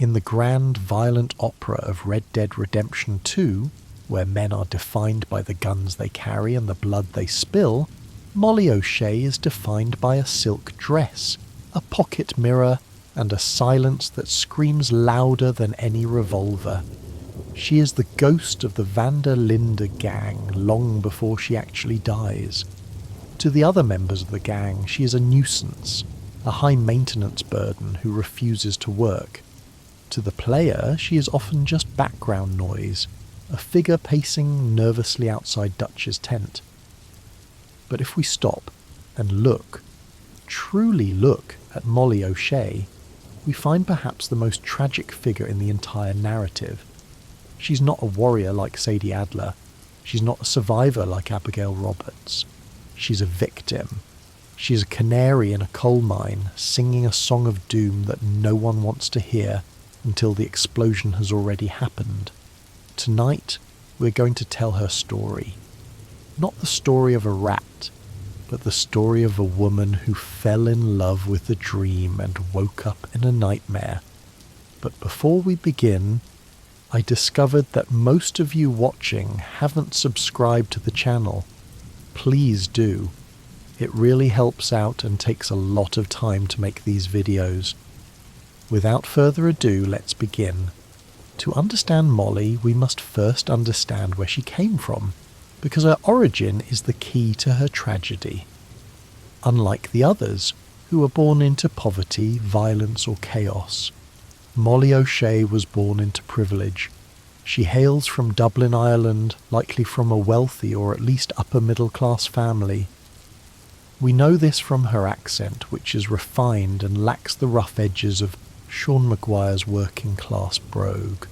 In the grand violent opera of Red Dead Redemption 2, where men are defined by the guns they carry and the blood they spill, Molly O'Shea is defined by a silk dress, a pocket mirror, and a silence that screams louder than any revolver. She is the ghost of the Van der Linde gang long before she actually dies. To the other members of the gang, she is a nuisance, a high-maintenance burden who refuses to work. To the player, she is often just background noise, a figure pacing nervously outside Dutch's tent. But if we stop and look, truly look at Molly O'Shea, we find perhaps the most tragic figure in the entire narrative. She's not a warrior like Sadie Adler. She's not a survivor like Abigail Roberts. She's a victim. She's a canary in a coal mine, singing a song of doom that no one wants to hear until the explosion has already happened. Tonight, we're going to tell her story. Not the story of a rat, but the story of a woman who fell in love with a dream and woke up in a nightmare. But before we begin, I discovered that most of you watching haven't subscribed to the channel. Please do. It really helps out and takes a lot of time to make these videos. Without further ado, let's begin. To understand Molly, we must first understand where she came from, because her origin is the key to her tragedy. Unlike the others, who were born into poverty, violence or chaos, Molly O'Shea was born into privilege. She hails from Dublin, Ireland, likely from a wealthy or at least upper middle class family. We know this from her accent, which is refined and lacks the rough edges of Sean Maguire's working class brogue.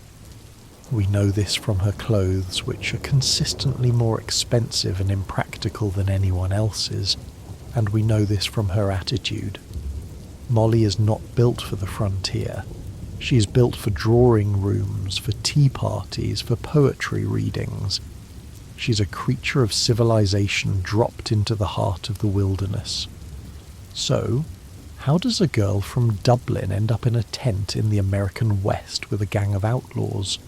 We know this from her clothes, which are consistently more expensive and impractical than anyone else's, and we know this from her attitude. Molly is not built for the frontier. She is built for drawing rooms, for tea parties, for poetry readings. She's a creature of civilization dropped into the heart of the wilderness. So, how does a girl from Dublin end up in a tent in the American West with a gang of outlaws?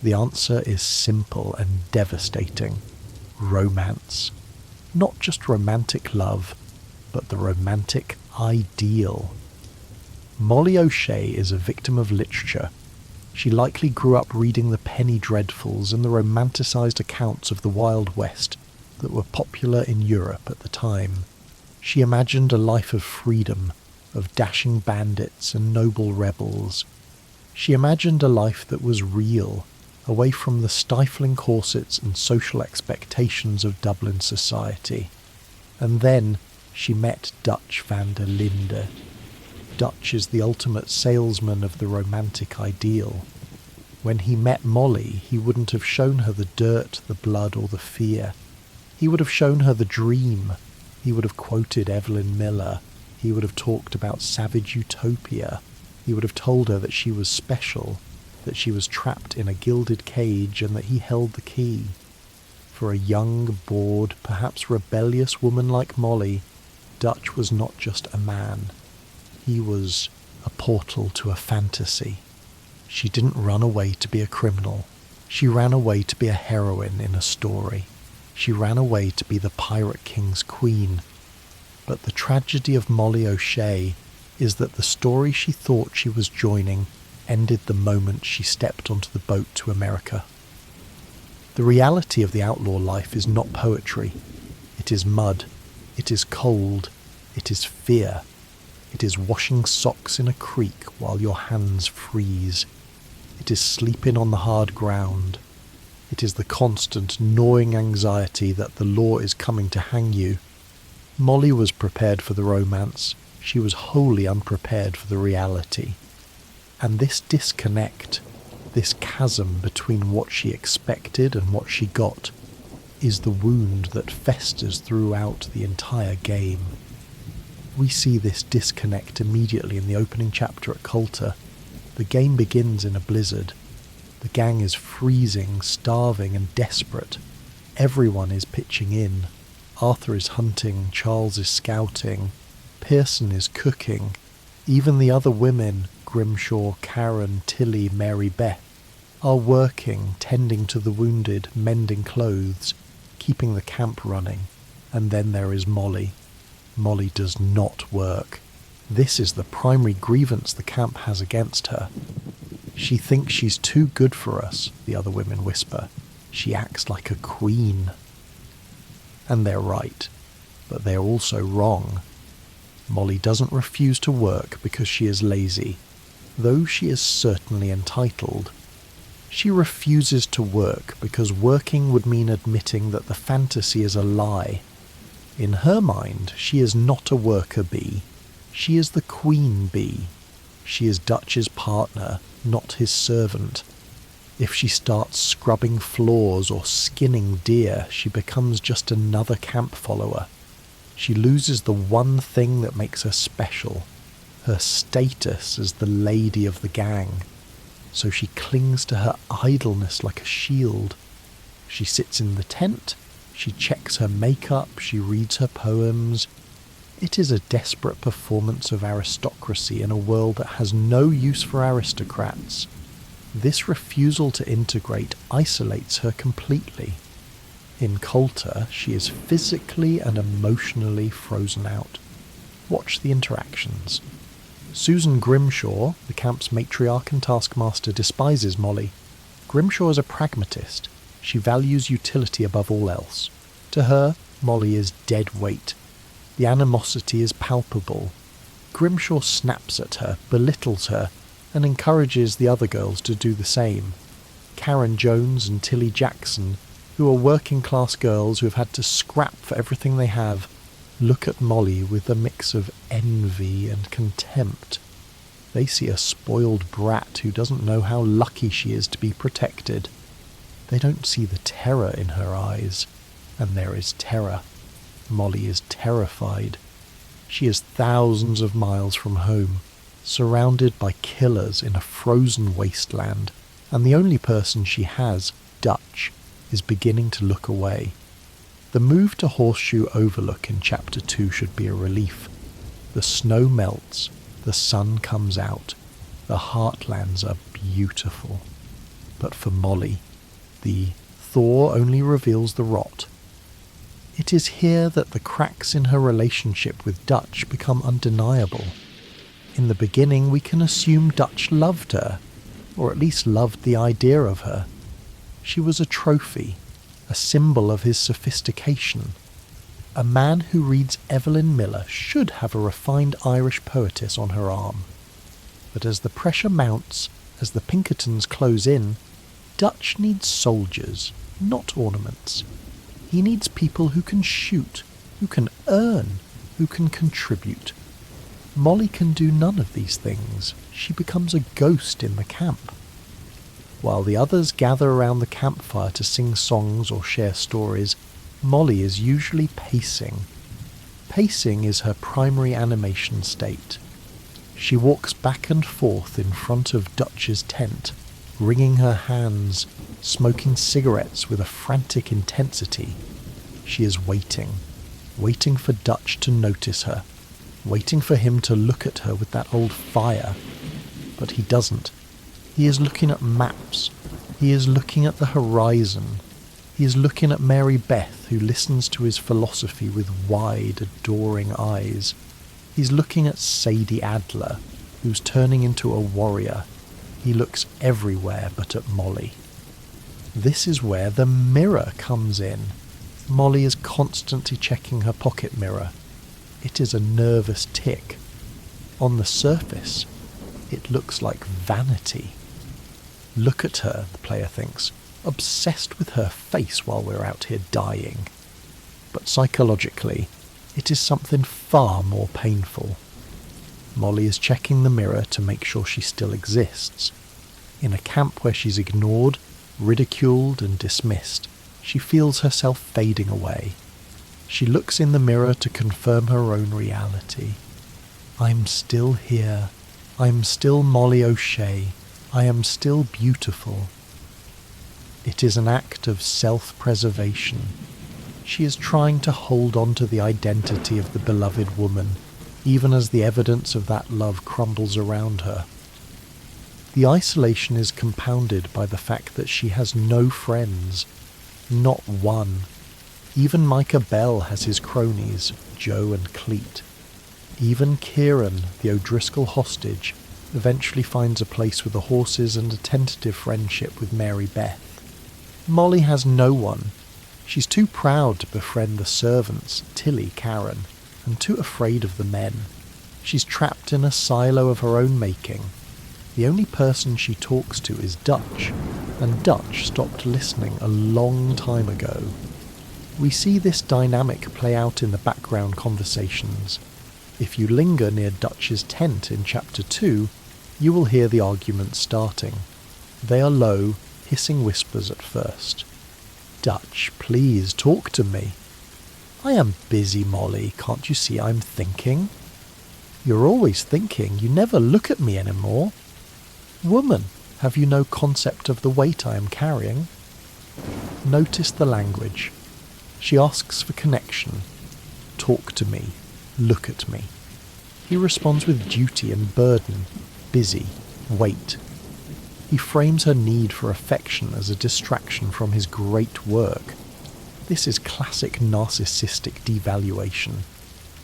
The answer is simple and devastating. Romance. Not just romantic love, but the romantic ideal. Molly O'Shea is a victim of literature. She likely grew up reading the penny dreadfuls and the romanticised accounts of the Wild West that were popular in Europe at the time. She imagined a life of freedom, of dashing bandits and noble rebels. She imagined a life that was real, away from the stifling corsets and social expectations of Dublin society. And then she met Dutch van der Linde. Dutch is the ultimate salesman of the romantic ideal. When he met Molly, he wouldn't have shown her the dirt, the blood, or the fear. He would have shown her the dream. He would have quoted Evelyn Miller. He would have talked about savage utopia. He would have told her that she was special, that she was trapped in a gilded cage and that he held the key. For a young, bored, perhaps rebellious woman like Molly, Dutch was not just a man. He was a portal to a fantasy. She didn't run away to be a criminal. She ran away to be a heroine in a story. She ran away to be the Pirate King's queen. But the tragedy of Molly O'Shea is that the story she thought she was joining ended the moment she stepped onto the boat to America. The reality of the outlaw life is not poetry. It is mud. It is cold. It is fear. It is washing socks in a creek while your hands freeze. It is sleeping on the hard ground. It is the constant gnawing anxiety that the law is coming to hang you. Molly was prepared for the romance. She was wholly unprepared for the reality. And this disconnect, this chasm between what she expected and what she got, is the wound that festers throughout the entire game. We see this disconnect immediately in the opening chapter at Coulter. The game begins in a blizzard. The gang is freezing, starving and desperate. Everyone is pitching in. Arthur is hunting, Charles is scouting, Pearson is cooking. Even the other women, Grimshaw, Karen, Tilly, Mary Beth are working, tending to the wounded, mending clothes, keeping the camp running. And then there is Molly. Molly does not work. This is the primary grievance the camp has against her. She thinks she's too good for us, the other women whisper. She acts like a queen. And they're right, but they're also wrong. Molly doesn't refuse to work because she is lazy, though she is certainly entitled. She refuses to work because working would mean admitting that the fantasy is a lie. In her mind, she is not a worker bee. She is the queen bee. She is Dutch's partner, not his servant. If she starts scrubbing floors or skinning deer, she becomes just another camp follower. She loses the one thing that makes her special, her status as the lady of the gang. So she clings to her idleness like a shield. She sits in the tent, she checks her makeup, she reads her poems. It is a desperate performance of aristocracy in a world that has no use for aristocrats. This refusal to integrate isolates her completely. In Coulter, she is physically and emotionally frozen out. Watch the interactions. Susan Grimshaw, the camp's matriarch and taskmaster, despises Molly. Grimshaw is a pragmatist. She values utility above all else. To her, Molly is dead weight. The animosity is palpable. Grimshaw snaps at her, belittles her, and encourages the other girls to do the same. Karen Jones and Tilly Jackson, who are working-class girls who have had to scrap for everything they have, look at Molly with a mix of envy and contempt. They see a spoiled brat who doesn't know how lucky she is to be protected. They don't see the terror in her eyes, and there is terror. Molly is terrified. She is thousands of miles from home, surrounded by killers in a frozen wasteland, and the only person she has, Dutch, is beginning to look away. The move to Horseshoe Overlook in Chapter 2 should be a relief. The snow melts, the sun comes out, the heartlands are beautiful. But for Molly, the thaw only reveals the rot. It is here that the cracks in her relationship with Dutch become undeniable. In the beginning, we can assume Dutch loved her, or at least loved the idea of her. She was a trophy, a symbol of his sophistication. A man who reads Evelyn Miller should have a refined Irish poetess on her arm. But as the pressure mounts, as the Pinkertons close in, Dutch needs soldiers, not ornaments. He needs people who can shoot, who can earn, who can contribute. Molly can do none of these things. She becomes a ghost in the camp. While the others gather around the campfire to sing songs or share stories, Molly is usually pacing. Pacing is her primary animation state. She walks back and forth in front of Dutch's tent, wringing her hands, smoking cigarettes with a frantic intensity. She is waiting for Dutch to notice her, waiting for him to look at her with that old fire. But he doesn't. He is looking at maps. He is looking at the horizon. He is looking at Mary Beth, who listens to his philosophy with wide, adoring eyes. He's looking at Sadie Adler, who's turning into a warrior. He looks everywhere but at Molly. This is where the mirror comes in. Molly is constantly checking her pocket mirror. It is a nervous tick. On the surface, it looks like vanity. Look at her, the player thinks, obsessed with her face while we're out here dying. But psychologically, it is something far more painful. Molly is checking the mirror to make sure she still exists. In a camp where she's ignored, ridiculed and dismissed, she feels herself fading away. She looks in the mirror to confirm her own reality. I'm still here. I'm still Molly O'Shea. I am still beautiful. It is an act of self-preservation. She is trying to hold on to the identity of the beloved woman, even as the evidence of that love crumbles around her. The isolation is compounded by the fact that she has no friends, not one. Even Micah Bell has his cronies, Joe and Cleet. Even Kieran, the O'Driscoll hostage, eventually finds a place with the horses and a tentative friendship with Mary Beth. Molly has no one. She's too proud to befriend the servants, Tilly, Karen, and too afraid of the men. She's trapped in a silo of her own making. The only person she talks to is Dutch, and Dutch stopped listening a long time ago. We see this dynamic play out in the background conversations. If you linger near Dutch's tent in Chapter 2, you will hear the arguments starting. They are low, hissing whispers at first. "Dutch, please, talk to me." "I am busy, Molly. Can't you see I'm thinking?" "You're always thinking. You never look at me anymore." "Woman, have you no concept of the weight I am carrying?" Notice the language. She asks for connection. "Talk to me. Look at me." He responds with duty and burden. Busy. Wait. He frames her need for affection as a distraction from his great work. This is classic narcissistic devaluation.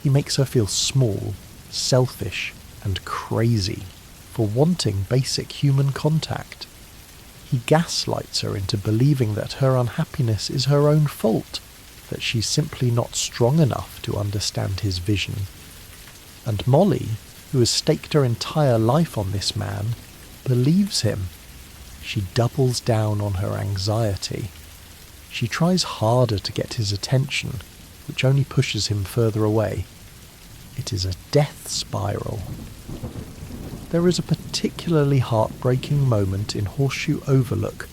He makes her feel small, selfish, and crazy for wanting basic human contact. He gaslights her into believing that her unhappiness is her own fault, that she's simply not strong enough to understand his vision. And Molly, who has staked her entire life on this man, believes him. She doubles down on her anxiety. She tries harder to get his attention, which only pushes him further away. It is a death spiral. There is a particularly heartbreaking moment in Horseshoe Overlook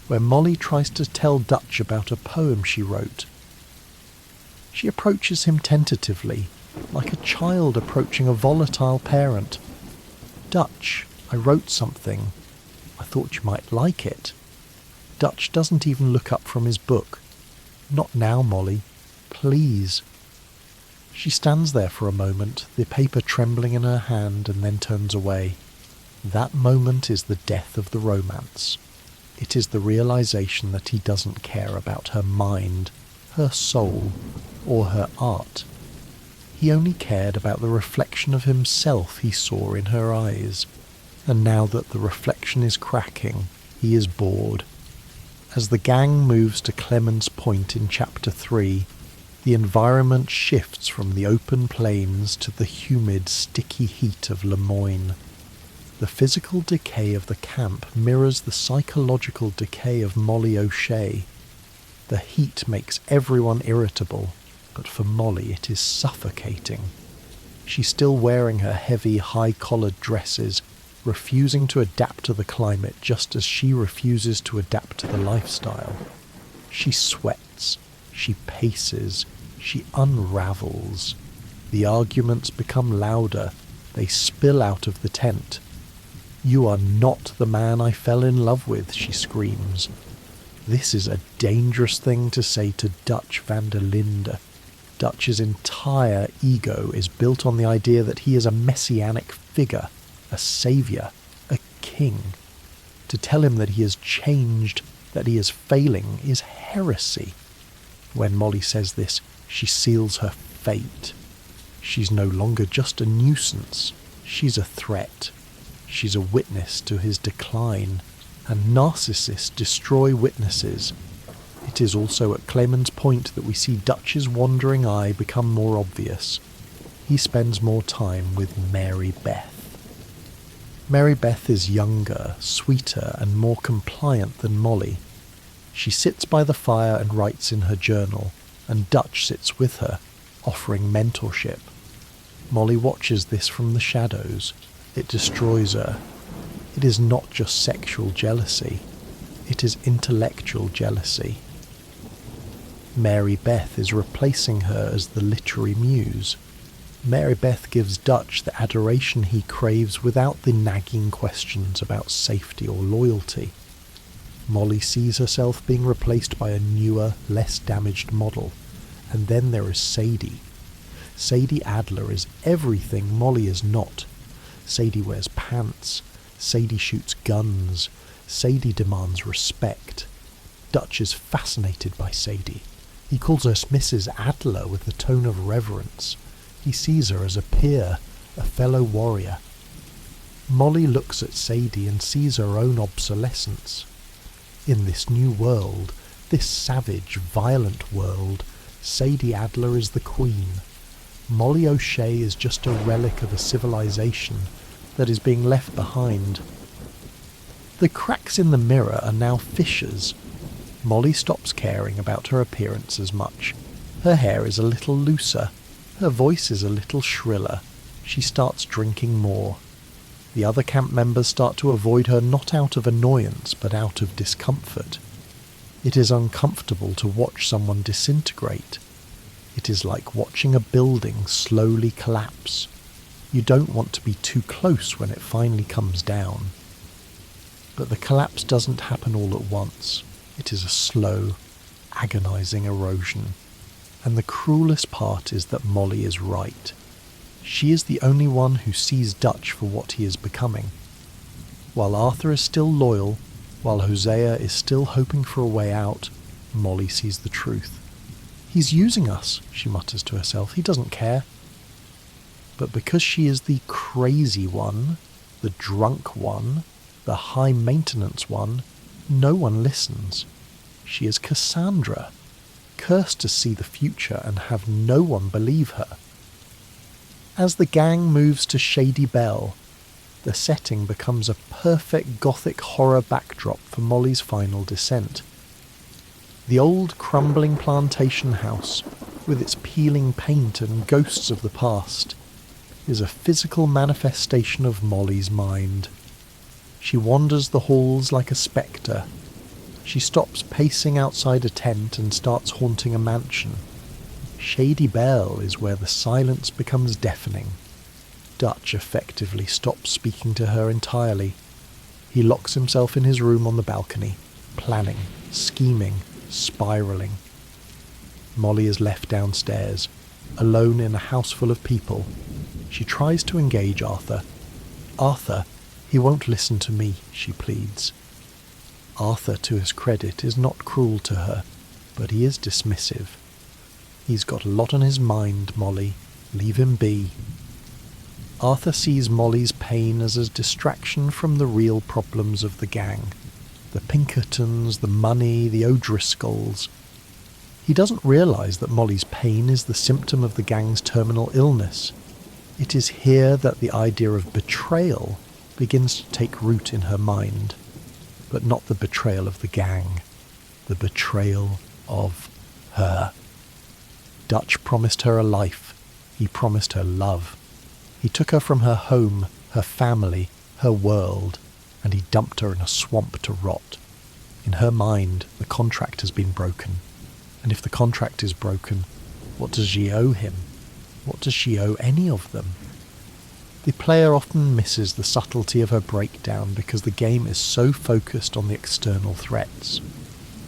where Molly tries to tell Dutch about a poem she wrote. She approaches him tentatively, like a child approaching a volatile parent. "Dutch, I wrote something. I thought you might like it." Dutch doesn't even look up from his book. "Not now, Molly. Please." She stands there for a moment, the paper trembling in her hand, and then turns away. That moment is the death of the romance. It is the realization that he doesn't care about her mind, her soul, or her art. He only cared about the reflection of himself he saw in her eyes. And now that the reflection is cracking, he is bored. As the gang moves to Clemens Point in Chapter 3, the environment shifts from the open plains to the humid, sticky heat of Lemoyne. The physical decay of the camp mirrors the psychological decay of Molly O'Shea. The heat makes everyone irritable, but for Molly it is suffocating. She's still wearing her heavy, high-collared dresses, refusing to adapt to the climate just as she refuses to adapt to the lifestyle. She sweats. She paces. She unravels. The arguments become louder. They spill out of the tent. "You are not the man I fell in love with," she screams. This is a dangerous thing to say to Dutch van der Linde. Dutch's entire ego is built on the idea that he is a messianic figure, a saviour, a king. To tell him that he has changed, that he is failing, is heresy. When Molly says this, she seals her fate. She's no longer just a nuisance. She's a threat. She's a witness to his decline. And narcissists destroy witnesses. It is also at Clemens Point that we see Dutch's wandering eye become more obvious. He spends more time with Mary Beth. Mary Beth is younger, sweeter, and more compliant than Molly. She sits by the fire and writes in her journal, and Dutch sits with her, offering mentorship. Molly watches this from the shadows. It destroys her. It is not just sexual jealousy. It is intellectual jealousy. Mary Beth is replacing her as the literary muse. Mary Beth gives Dutch the adoration he craves without the nagging questions about safety or loyalty. Molly sees herself being replaced by a newer, less damaged model. And then there is Sadie. Sadie Adler is everything Molly is not. Sadie wears pants. Sadie shoots guns. Sadie demands respect. Dutch is fascinated by Sadie. He calls her Mrs. Adler with a tone of reverence. He sees her as a peer, a fellow warrior. Molly looks at Sadie and sees her own obsolescence. In this new world, this savage, violent world, Sadie Adler is the queen. Molly O'Shea is just a relic of a civilization that is being left behind. The cracks in the mirror are now fissures. Molly stops caring about her appearance as much. Her hair is a little looser. Her voice is a little shriller. She starts drinking more. The other camp members start to avoid her not out of annoyance but out of discomfort. It is uncomfortable to watch someone disintegrate. It is like watching a building slowly collapse. You don't want to be too close when it finally comes down. But the collapse doesn't happen all at once. It is a slow, agonizing erosion. And the cruelest part is that Molly is right. She is the only one who sees Dutch for what he is becoming. While Arthur is still loyal, while Hosea is still hoping for a way out, Molly sees the truth. He's using us, she mutters to herself. He doesn't care. But because she is the crazy one, the drunk one, the high-maintenance one, no one listens. She is Cassandra, cursed to see the future and have no one believe her. As the gang moves to Shady Belle, the setting becomes a perfect gothic horror backdrop for Molly's final descent. The old crumbling plantation house, with its peeling paint and ghosts of the past, is a physical manifestation of Molly's mind. She wanders the halls like a spectre. She stops pacing outside a tent and starts haunting a mansion. Shady Belle is where the silence becomes deafening. Dutch effectively stops speaking to her entirely. He locks himself in his room on the balcony, planning, scheming, spiralling. Molly is left downstairs, alone in a house full of people. She tries to engage Arthur. Arthur, he won't listen to me, she pleads. Arthur, to his credit, is not cruel to her, but he is dismissive. He's got a lot on his mind, Molly. Leave him be. Arthur sees Molly's pain as a distraction from the real problems of the gang. The Pinkertons, the money, the O'Driscolls. He doesn't realise that Molly's pain is the symptom of the gang's terminal illness. It is here that the idea of betrayal begins to take root in her mind. But not the betrayal of the gang. The betrayal of her. Dutch promised her a life. He promised her love. He took her from her home, her family, her world, and he dumped her in a swamp to rot. In her mind, the contract has been broken. And if the contract is broken, what does she owe him? What does she owe any of them? The player often misses the subtlety of her breakdown because the game is so focused on the external threats.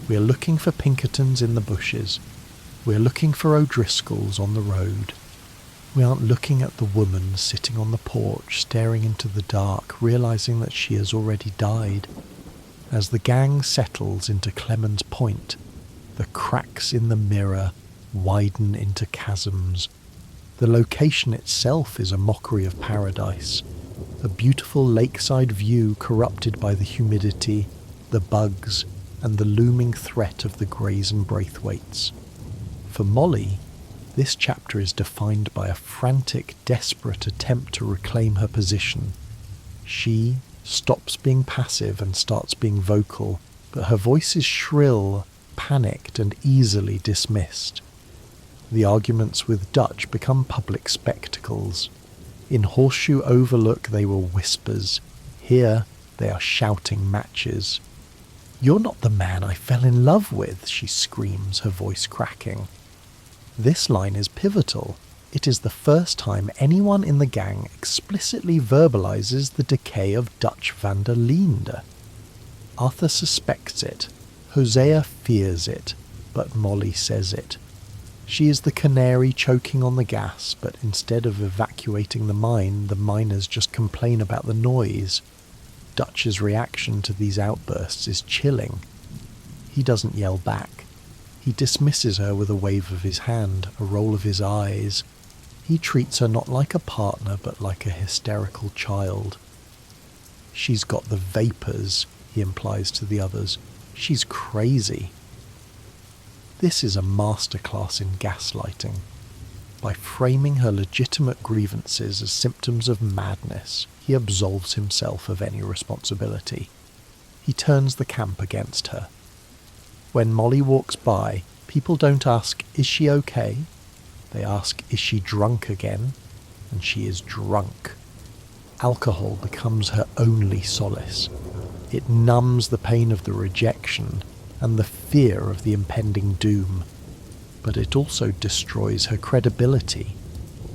We are looking for Pinkertons in the bushes. We are looking for O'Driscolls on the road. We aren't looking at the woman sitting on the porch, staring into the dark, realizing that she has already died. As the gang settles into Clemens Point, the cracks in the mirror widen into chasms. The location itself is a mockery of paradise, a beautiful lakeside view corrupted by the humidity, the bugs, and the looming threat of the Brazen Braithwaites. For Molly, this chapter is defined by a frantic, desperate attempt to reclaim her position. She stops being passive and starts being vocal, but her voice is shrill, panicked, and easily dismissed. The arguments with Dutch become public spectacles. In Horseshoe Overlook they were whispers. Here they are shouting matches. "You're not the man I fell in love with," she screams, her voice cracking. This line is pivotal. It is the first time anyone in the gang explicitly verbalizes the decay of Dutch van der Linde. Arthur suspects it. Hosea fears it. But Molly says it. She is the canary choking on the gas, but instead of evacuating the mine, the miners just complain about the noise. Dutch's reaction to these outbursts is chilling. He doesn't yell back. He dismisses her with a wave of his hand, a roll of his eyes. He treats her not like a partner, but like a hysterical child. "She's got the vapours," he implies to the others. "She's crazy." This is a masterclass in gaslighting. By framing her legitimate grievances as symptoms of madness, he absolves himself of any responsibility. He turns the camp against her. When Molly walks by, people don't ask, "Is she okay?" They ask, "Is she drunk again?" And she is drunk. Alcohol becomes her only solace. It numbs the pain of the rejection and the fear of the impending doom. But it also destroys her credibility.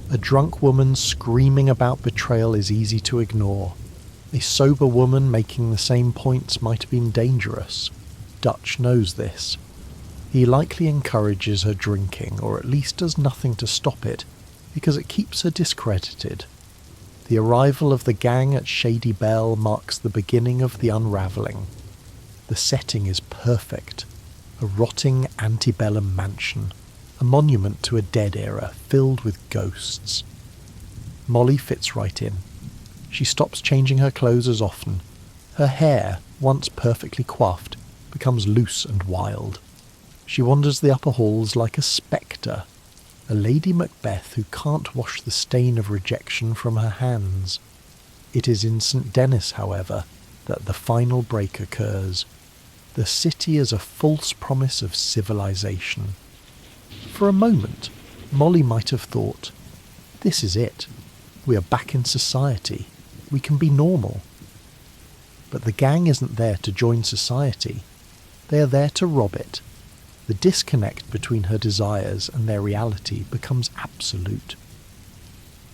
A drunk woman screaming about betrayal is easy to ignore. A sober woman making the same points might have been dangerous. Dutch knows this. He likely encourages her drinking, or at least does nothing to stop it, because it keeps her discredited. The arrival of the gang at Shady Bell marks the beginning of the unravelling. The setting is perfect. A rotting antebellum mansion, a monument to a dead era filled with ghosts. Molly fits right in. She stops changing her clothes as often. Her hair, once perfectly coiffed, becomes loose and wild. She wanders the upper halls like a spectre, a Lady Macbeth who can't wash the stain of rejection from her hands. It is in St. Denis, however, that the final break occurs. The city is a false promise of civilization. For a moment, Molly might have thought, "This is it. We are back in society. We can be normal." But the gang isn't there to join society. They are there to rob it. The disconnect between her desires and their reality becomes absolute.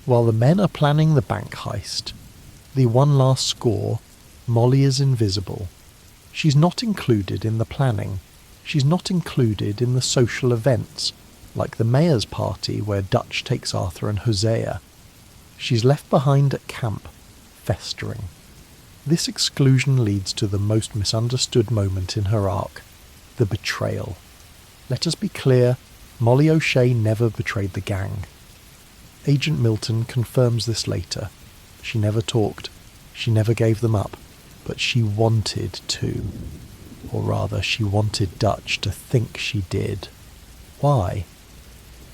While the men are planning the bank heist, the one last score, Molly is invisible. She's not included in the planning. She's not included in the social events, like the mayor's party where Dutch takes Arthur and Hosea. She's left behind at camp, festering. This exclusion leads to the most misunderstood moment in her arc, the betrayal. Let us be clear, Molly O'Shea never betrayed the gang. Agent Milton confirms this later. She never talked, she never gave them up, but she wanted to. Or rather, she wanted Dutch to think she did. Why?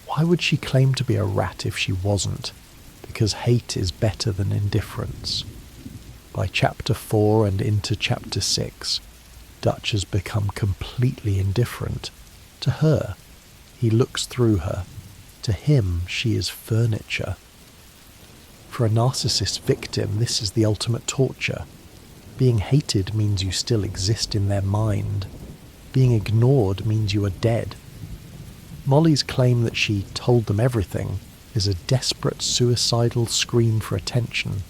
Why would she claim to be a rat if she wasn't? Because hate is better than indifference. By chapter 4 and into chapter 6, Dutch has become completely indifferent. To her, he looks through her. To him, she is furniture. For a narcissist victim, this is the ultimate torture. Being hated means you still exist in their mind. Being ignored means you are dead. Molly's claim that she told them everything is a desperate suicidal scream for attention.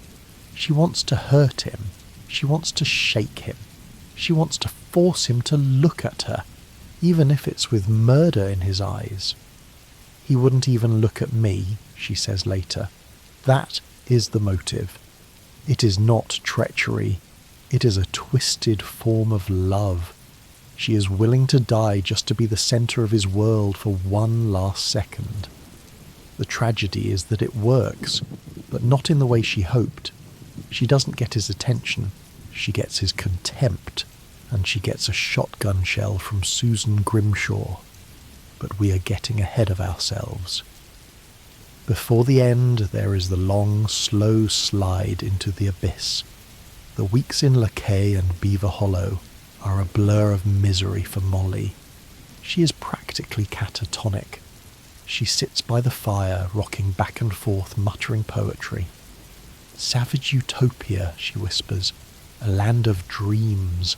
She wants to hurt him. She wants to shake him. She wants to force him to look at her, even if it's with murder in his eyes. "He wouldn't even look at me," she says later. That is the motive. It is not treachery. It is a twisted form of love. She is willing to die just to be the centre of his world for one last second. The tragedy is that it works, but not in the way she hoped. She doesn't get his attention. She gets his contempt, and she gets a shotgun shell from Susan Grimshaw. But we are getting ahead of ourselves. Before the end, there is the long, slow slide into the abyss. The weeks in Lakay and Beaver Hollow are a blur of misery for Molly. She is practically catatonic. She sits by the fire, rocking back and forth, muttering poetry. "Savage utopia," she whispers, "a land of dreams."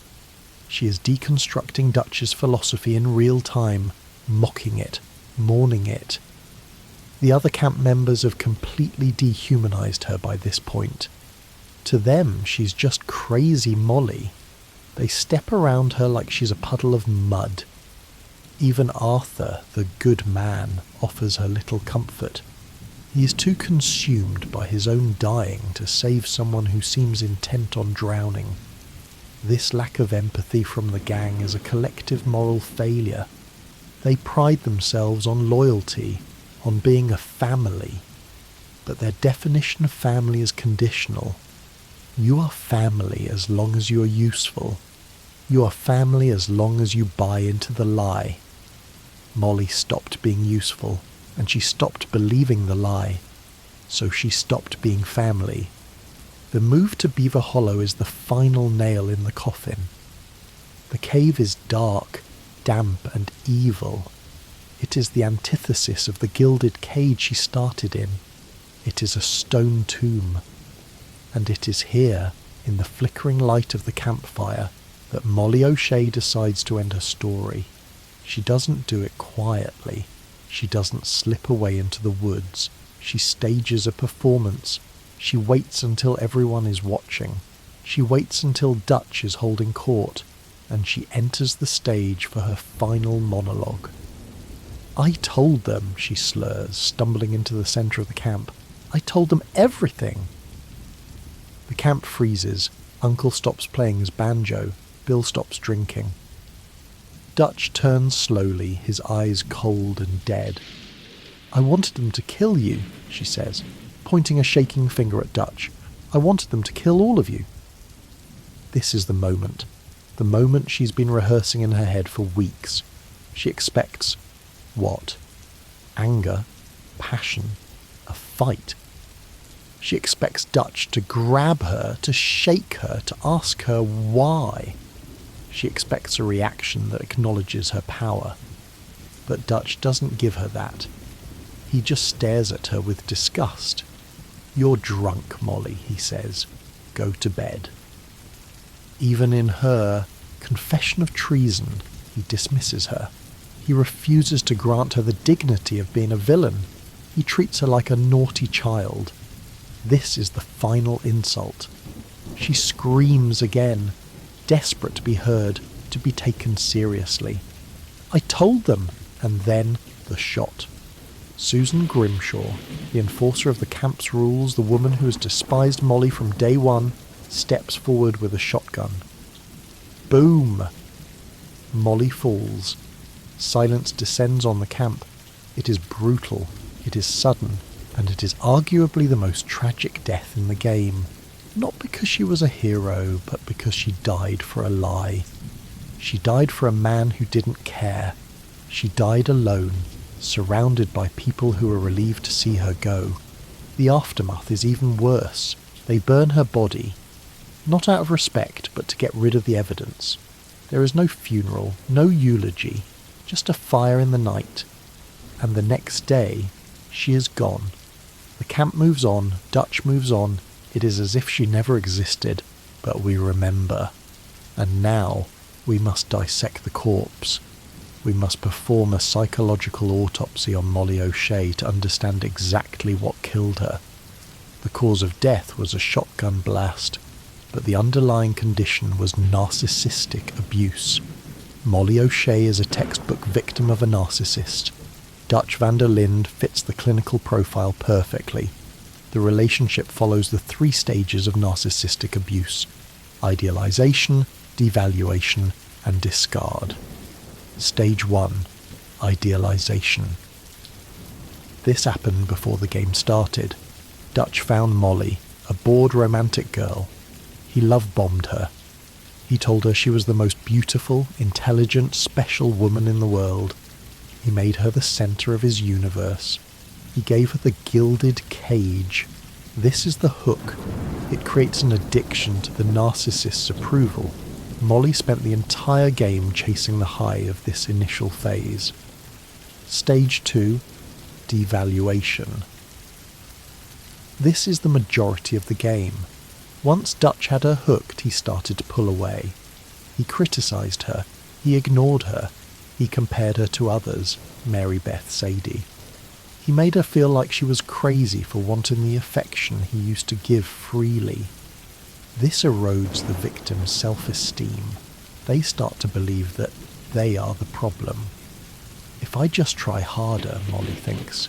She is deconstructing Dutch's philosophy in real time, mocking it, mourning it. The other camp members have completely dehumanized her by this point. To them, she's just crazy Molly. They step around her like she's a puddle of mud. Even Arthur, the good man, offers her little comfort. He is too consumed by his own dying to save someone who seems intent on drowning. This lack of empathy from the gang is a collective moral failure. They pride themselves on loyalty, on being a family, but their definition of family is conditional. You are family as long as you are useful. You are family as long as you buy into the lie. Molly stopped being useful, and she stopped believing the lie, so she stopped being family. The move to Beaver Hollow is the final nail in the coffin. The cave is dark, damp and evil. It is the antithesis of the gilded cage she started in. It is a stone tomb. And it is here, in the flickering light of the campfire, that Molly O'Shea decides to end her story. She doesn't do it quietly. She doesn't slip away into the woods. She stages a performance. She waits until everyone is watching. She waits until Dutch is holding court, and she enters the stage for her final monologue. "I told them," she slurs, stumbling into the centre of the camp. "I told them everything." The camp freezes. Uncle stops playing his banjo. Bill stops drinking. Dutch turns slowly, his eyes cold and dead. "I wanted them to kill you," she says, pointing a shaking finger at Dutch. "I wanted them to kill all of you." This is the moment she's been rehearsing in her head for weeks. She expects, what? Anger, passion, a fight. She expects Dutch to grab her, to shake her, to ask her why. She expects a reaction that acknowledges her power. But Dutch doesn't give her that. He just stares at her with disgust. "You're drunk, Molly," he says. "Go to bed." Even in her confession of treason, he dismisses her. He refuses to grant her the dignity of being a villain. He treats her like a naughty child. This is the final insult. She screams again, desperate to be heard, to be taken seriously. "I told them," and then the shot. Susan Grimshaw, the enforcer of the camp's rules, the woman who has despised Molly from day one, steps forward with a shotgun. Boom! Molly falls. Silence descends on the camp. It is brutal, it is sudden, and it is arguably the most tragic death in the game. Not because she was a hero, but because she died for a lie. She died for a man who didn't care. She died alone, surrounded by people who were relieved to see her go. The aftermath is even worse. They burn her body, not out of respect, but to get rid of the evidence. There is no funeral, no eulogy, just a fire in the night. And the next day, she is gone. The camp moves on, Dutch moves on. It is as if she never existed, but we remember. And now we must dissect the corpse. We must perform a psychological autopsy on Molly O'Shea to understand exactly what killed her. The cause of death was a shotgun blast, but the underlying condition was narcissistic abuse. Molly O'Shea is a textbook victim of a narcissist. Dutch van der Linde fits the clinical profile perfectly. The relationship follows the 3 stages of narcissistic abuse: idealization, devaluation, and discard. Stage 1. Idealization. This happened before the game started. Dutch found Molly, a bored romantic girl. He love-bombed her. He told her she was the most beautiful, intelligent, special woman in the world. He made her the centre of his universe. He gave her the gilded cage. This is the hook. It creates an addiction to the narcissist's approval. Molly spent the entire game chasing the high of this initial phase. Stage 2. Devaluation. This is the majority of the game. Once Dutch had her hooked, he started to pull away. He criticised her. He ignored her. He compared her to others, Mary Beth Sadie. He made her feel like she was crazy for wanting the affection he used to give freely. This erodes the victim's self-esteem. They start to believe that they are the problem. If I just try harder, Molly thinks,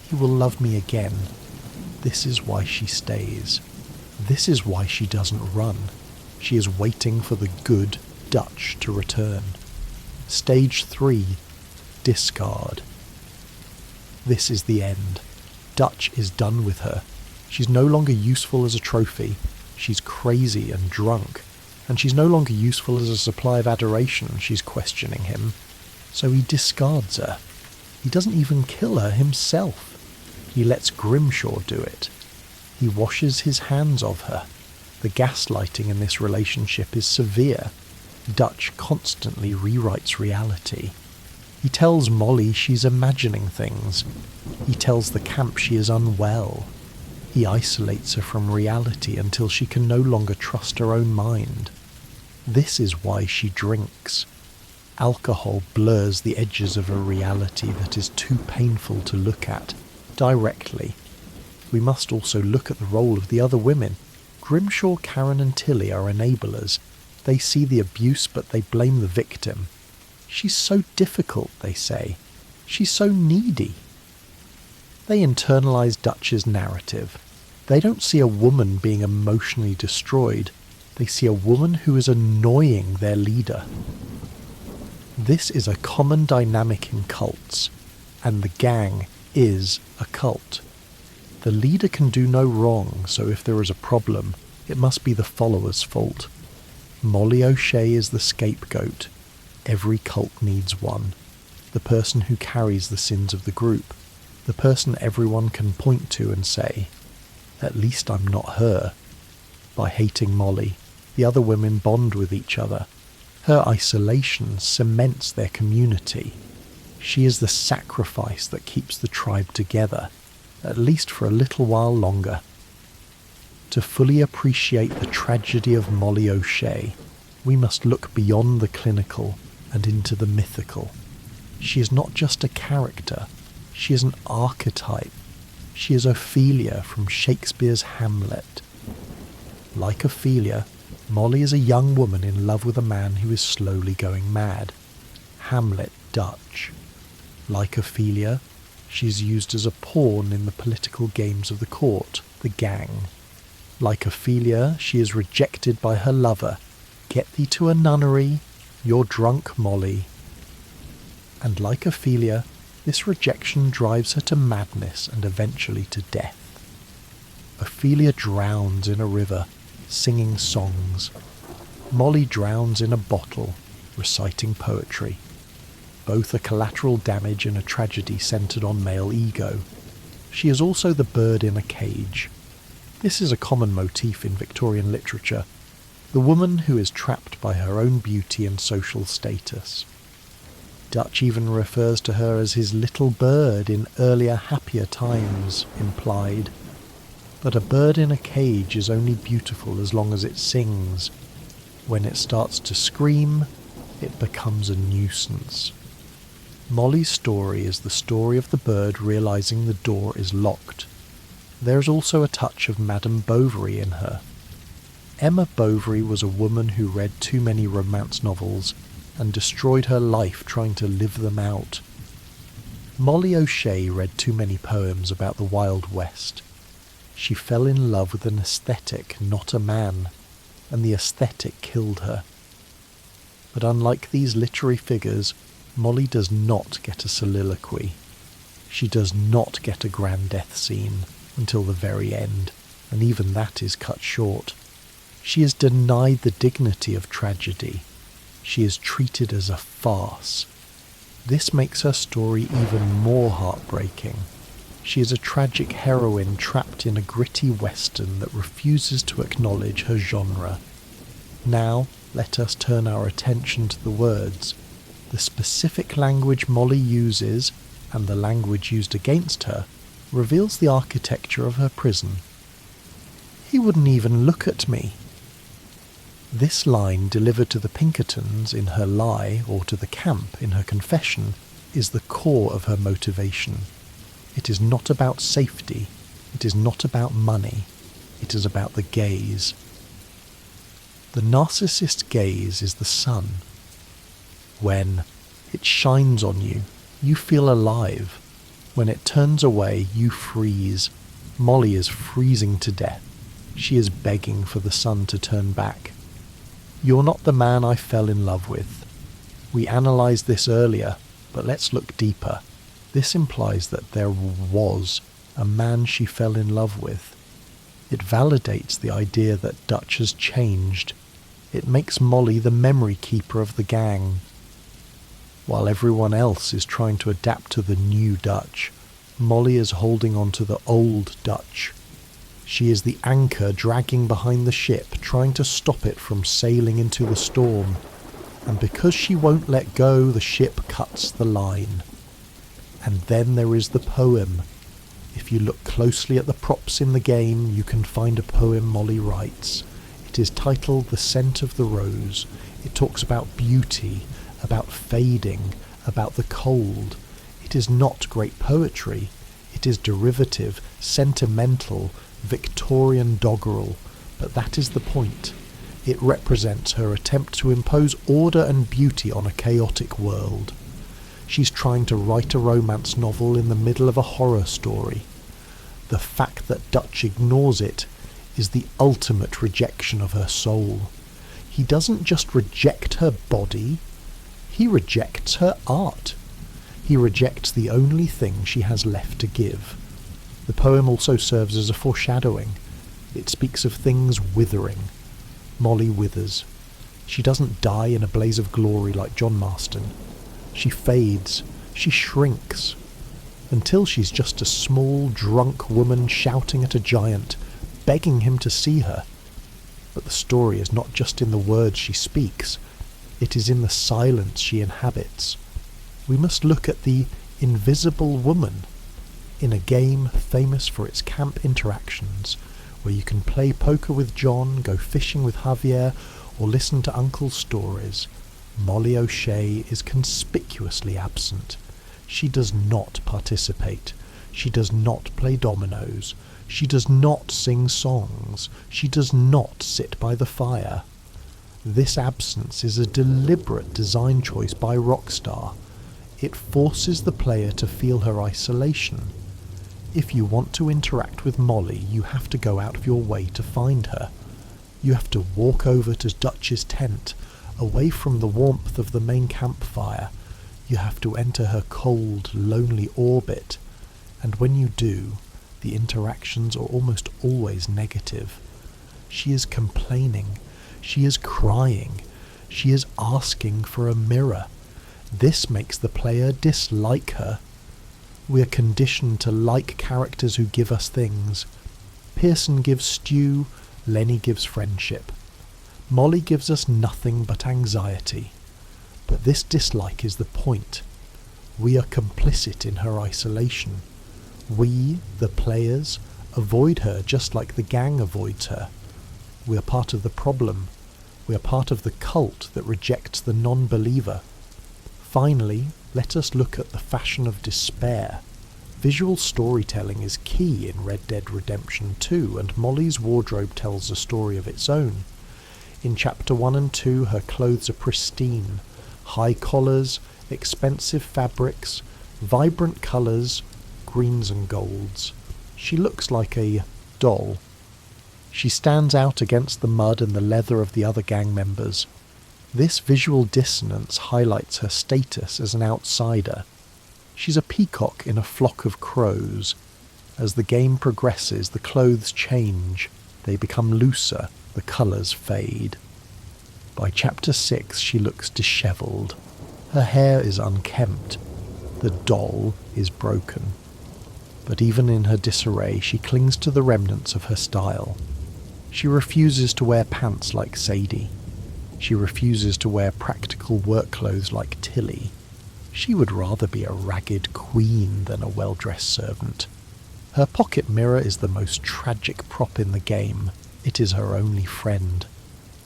He will love me again. This is why she stays. This is why she doesn't run. She is waiting for the good Dutch to return. Stage 3. Discard. This is the end. Dutch is done with her. She's no longer useful as a trophy. She's crazy and drunk. And she's no longer useful as a supply of adoration. She's questioning him. So he discards her. He doesn't even kill her himself. He lets Grimshaw do it. He washes his hands of her. The gaslighting in this relationship is severe. Dutch constantly rewrites reality. He tells Molly she's imagining things. He tells the camp she is unwell. He isolates her from reality until she can no longer trust her own mind. This is why she drinks. Alcohol blurs the edges of a reality that is too painful to look at directly. We must also look at the role of the other women. Grimshaw, Karen and Tilly are enablers. They see the abuse but they blame the victim. She's so difficult, they say. She's so needy. They internalise Dutch's narrative. They don't see a woman being emotionally destroyed. They see a woman who is annoying their leader. This is a common dynamic in cults, and the gang is a cult. The leader can do no wrong, so if there is a problem, it must be the follower's fault. Molly O'Shea is the scapegoat. Every cult needs one. The person who carries the sins of the group. The person everyone can point to and say, "At least I'm not her." By hating Molly, the other women bond with each other. Her isolation cements their community. She is the sacrifice that keeps the tribe together, at least for a little while longer. To fully appreciate the tragedy of Molly O'Shea, we must look beyond the clinical and into the mythical. She is not just a character, she is an archetype. She is Ophelia from Shakespeare's Hamlet. Like Ophelia, Molly is a young woman in love with a man who is slowly going mad. Hamlet Dutch. Like Ophelia, she is used as a pawn in the political games of the court, the gang. Like Ophelia, she is rejected by her lover. "Get thee to a nunnery, you're drunk, Molly." And like Ophelia, this rejection drives her to madness and eventually to death. Ophelia drowns in a river, singing songs. Molly drowns in a bottle, reciting poetry. Both are collateral damage in a tragedy centred on male ego. She is also the bird in a cage. This is a common motif in Victorian literature, the woman who is trapped by her own beauty and social status. Dutch even refers to her as his little bird in earlier, happier times, implied. But a bird in a cage is only beautiful as long as it sings. When it starts to scream, it becomes a nuisance. Molly's story is the story of the bird realizing the door is locked. There is also a touch of Madame Bovary in her. Emma Bovary was a woman who read too many romance novels and destroyed her life trying to live them out. Molly O'Shea read too many poems about the Wild West. She fell in love with an aesthetic, not a man, and the aesthetic killed her. But unlike these literary figures, Molly does not get a soliloquy. She does not get a grand death scene until the very end, and even that is cut short. She is denied the dignity of tragedy. She is treated as a farce. This makes her story even more heartbreaking. She is a tragic heroine trapped in a gritty western that refuses to acknowledge her genre. Now, let us turn our attention to the words. The specific language Molly uses, and the language used against her, reveals the architecture of her prison. "He wouldn't even look at me." This line, delivered to the Pinkertons in her lie, or to the camp in her confession, is the core of her motivation. It is not about safety, it is not about money, it is about the gaze. The narcissist gaze is the sun. When it shines on you, you feel alive. When it turns away, you freeze. Molly is freezing to death. She is begging for the sun to turn back. You're not the man I fell in love with. We analysed this earlier, but let's look deeper. This implies that there was a man she fell in love with. It validates the idea that Dutch has changed. It makes Molly the memory keeper of the gang. While everyone else is trying to adapt to the new Dutch, Molly is holding on to the old Dutch. She is the anchor dragging behind the ship, trying to stop it from sailing into the storm. And because she won't let go, the ship cuts the line. And then there is the poem. If you look closely at the props in the game, you can find a poem Molly writes. It is titled The Scent of the Rose. It talks about beauty, about fading, about the cold. It is not great poetry. It is derivative, sentimental, Victorian doggerel, but that is the point. It represents her attempt to impose order and beauty on a chaotic world. She's trying to write a romance novel in the middle of a horror story. The fact that Dutch ignores it is the ultimate rejection of her soul. He doesn't just reject her body, he rejects her art. He rejects the only thing she has left to give. The poem also serves as a foreshadowing. It speaks of things withering. Molly withers. She doesn't die in a blaze of glory like John Marston. She fades. She shrinks. Until she's just a small, drunk woman shouting at a giant, begging him to see her. But the story is not just in the words she speaks. It is in the silence she inhabits. We must look at the invisible woman in a game famous for its camp interactions, where you can play poker with John, go fishing with Javier, or listen to Uncle's stories. Molly O'Shea is conspicuously absent. She does not participate. She does not play dominoes. She does not sing songs. She does not sit by the fire. This absence is a deliberate design choice by Rockstar. It forces the player to feel her isolation. If you want to interact with Molly, you have to go out of your way to find her. You have to walk over to Dutch's tent, away from the warmth of the main campfire. You have to enter her cold, lonely orbit. And when you do, the interactions are almost always negative. She is complaining. She is crying. She is asking for a mirror. This makes the player dislike her. We are conditioned to like characters who give us things. Pearson gives stew, Lenny gives friendship. Molly gives us nothing but anxiety. But this dislike is the point. We are complicit in her isolation. We, the players, avoid her just like the gang avoids her. We are part of the problem. We are part of the cult that rejects the non-believer. Finally, let us look at the fashion of despair. Visual storytelling is key in Red Dead Redemption 2, and Molly's wardrobe tells a story of its own. In Chapter 1 and 2, her clothes are pristine. High collars, expensive fabrics, vibrant colours, greens and golds. She looks like a doll. She stands out against the mud and the leather of the other gang members. This visual dissonance highlights her status as an outsider. She's a peacock in a flock of crows. As the game progresses, the clothes change. They become looser, the colours fade. By Chapter 6, she looks dishevelled. Her hair is unkempt. The doll is broken. But even in her disarray, she clings to the remnants of her style. She refuses to wear pants like Sadie. She refuses to wear practical work clothes like Tilly. She would rather be a ragged queen than a well-dressed servant. Her pocket mirror is the most tragic prop in the game. It is her only friend.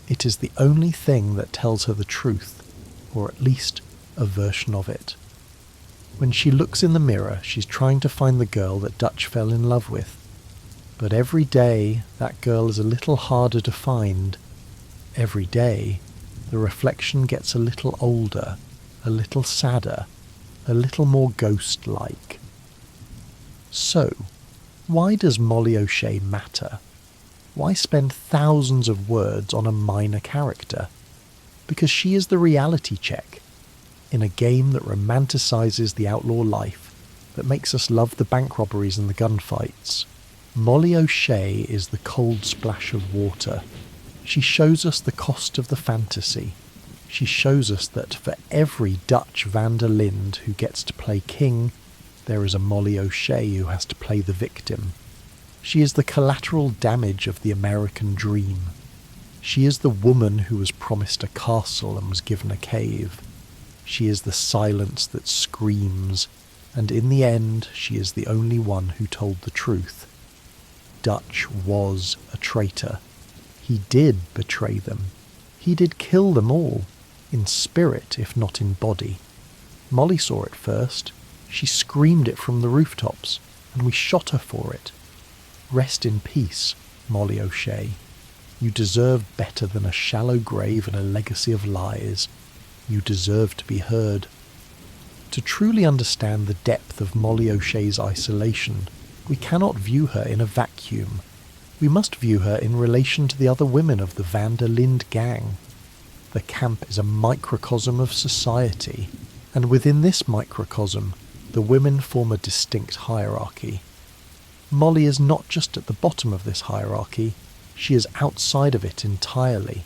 It is the only thing that tells her the truth, or at least a version of it. When she looks in the mirror, she's trying to find the girl that Dutch fell in love with. But every day, that girl is a little harder to find. Every day, the reflection gets a little older, a little sadder, a little more ghost-like. So, why does Molly O'Shea matter? Why spend thousands of words on a minor character? Because she is the reality check. In a game that romanticizes the outlaw life, that makes us love the bank robberies and the gunfights, Molly O'Shea is the cold splash of water. She shows us the cost of the fantasy. She shows us that for every Dutch van der Linde who gets to play king, there is a Molly O'Shea who has to play the victim. She is the collateral damage of the American dream. She is the woman who was promised a castle and was given a cave. She is the silence that screams, and in the end she is the only one who told the truth. Dutch was a traitor. He did betray them. He did kill them all, in spirit if not in body. Molly saw it first. She screamed it from the rooftops, and we shot her for it. Rest in peace, Molly O'Shea. You deserve better than a shallow grave and a legacy of lies. You deserve to be heard. To truly understand the depth of Molly O'Shea's isolation, we cannot view her in a vacuum. We must view her in relation to the other women of the van der Linde gang. The camp is a microcosm of society, and within this microcosm, the women form a distinct hierarchy. Molly is not just at the bottom of this hierarchy, she is outside of it entirely.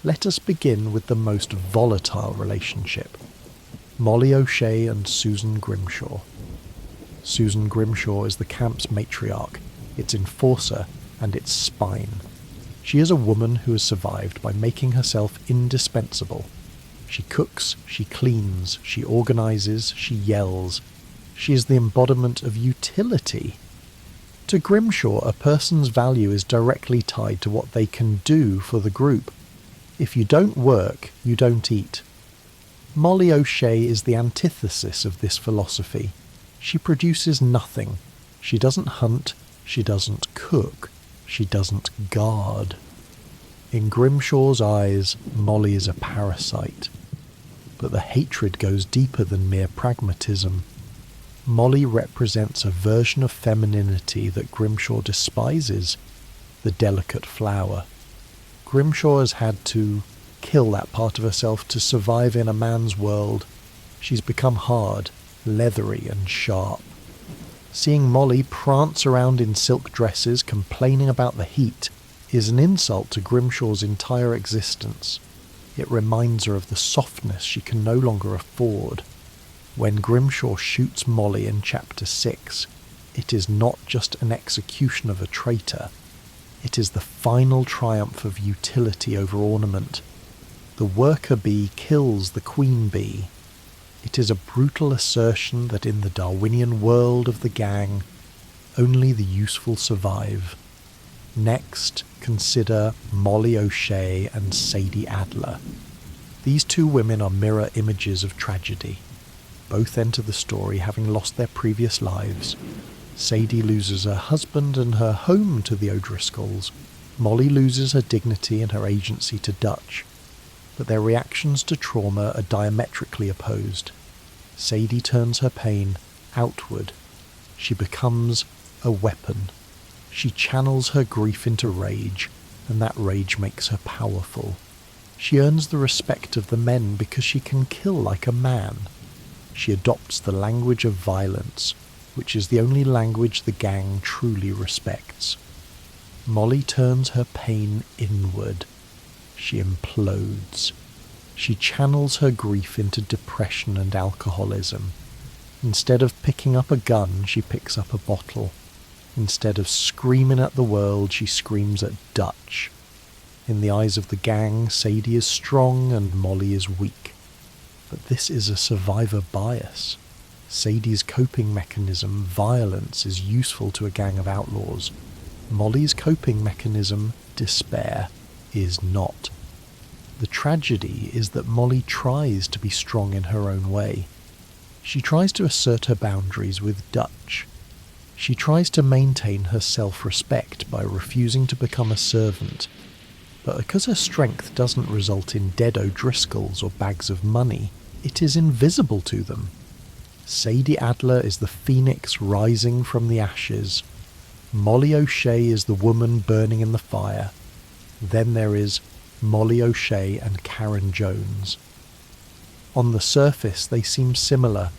Let us begin with the most volatile relationship, Molly O'Shea and Susan Grimshaw. Susan Grimshaw is the camp's matriarch, its enforcer, and its spine. She is a woman who has survived by making herself indispensable. She cooks, she cleans, she organises, she yells. She is the embodiment of utility. To Grimshaw, a person's value is directly tied to what they can do for the group. If you don't work, you don't eat. Molly O'Shea is the antithesis of this philosophy. She produces nothing. She doesn't hunt, she doesn't cook, she doesn't guard. In Grimshaw's eyes, Molly is a parasite. But the hatred goes deeper than mere pragmatism. Molly represents a version of femininity that Grimshaw despises, the delicate flower. Grimshaw has had to kill that part of herself to survive in a man's world. She's become hard, leathery and sharp. Seeing Molly prance around in silk dresses complaining about the heat is an insult to Grimshaw's entire existence. It reminds her of the softness she can no longer afford. When Grimshaw shoots Molly in Chapter 6, it is not just an execution of a traitor. It is the final triumph of utility over ornament. The worker bee kills the queen bee. It is a brutal assertion that in the Darwinian world of the gang, only the useful survive. Next, consider Molly O'Shea and Sadie Adler. These two women are mirror images of tragedy. Both enter the story having lost their previous lives. Sadie loses her husband and her home to the O'Driscolls. Molly loses her dignity and her agency to Dutch. But their reactions to trauma are diametrically opposed. Sadie turns her pain outward. She becomes a weapon. She channels her grief into rage, and that rage makes her powerful. She earns the respect of the men because she can kill like a man. She adopts the language of violence, which is the only language the gang truly respects. Molly turns her pain inward. She implodes. She channels her grief into depression and alcoholism. Instead of picking up a gun, she picks up a bottle. Instead of screaming at the world, she screams at Dutch. In the eyes of the gang, Sadie is strong and Molly is weak. But this is a survivor bias. Sadie's coping mechanism, violence, is useful to a gang of outlaws. Molly's coping mechanism, despair, is not. The tragedy is that Molly tries to be strong in her own way. She tries to assert her boundaries with Dutch. She tries to maintain her self-respect by refusing to become a servant. But because her strength doesn't result in dead O'Driscolls or bags of money, it is invisible to them. Sadie Adler is the phoenix rising from the ashes. Molly O'Shea is the woman burning in the fire. Then there is Molly O'Shea and Karen Jones. On the surface they seem similar.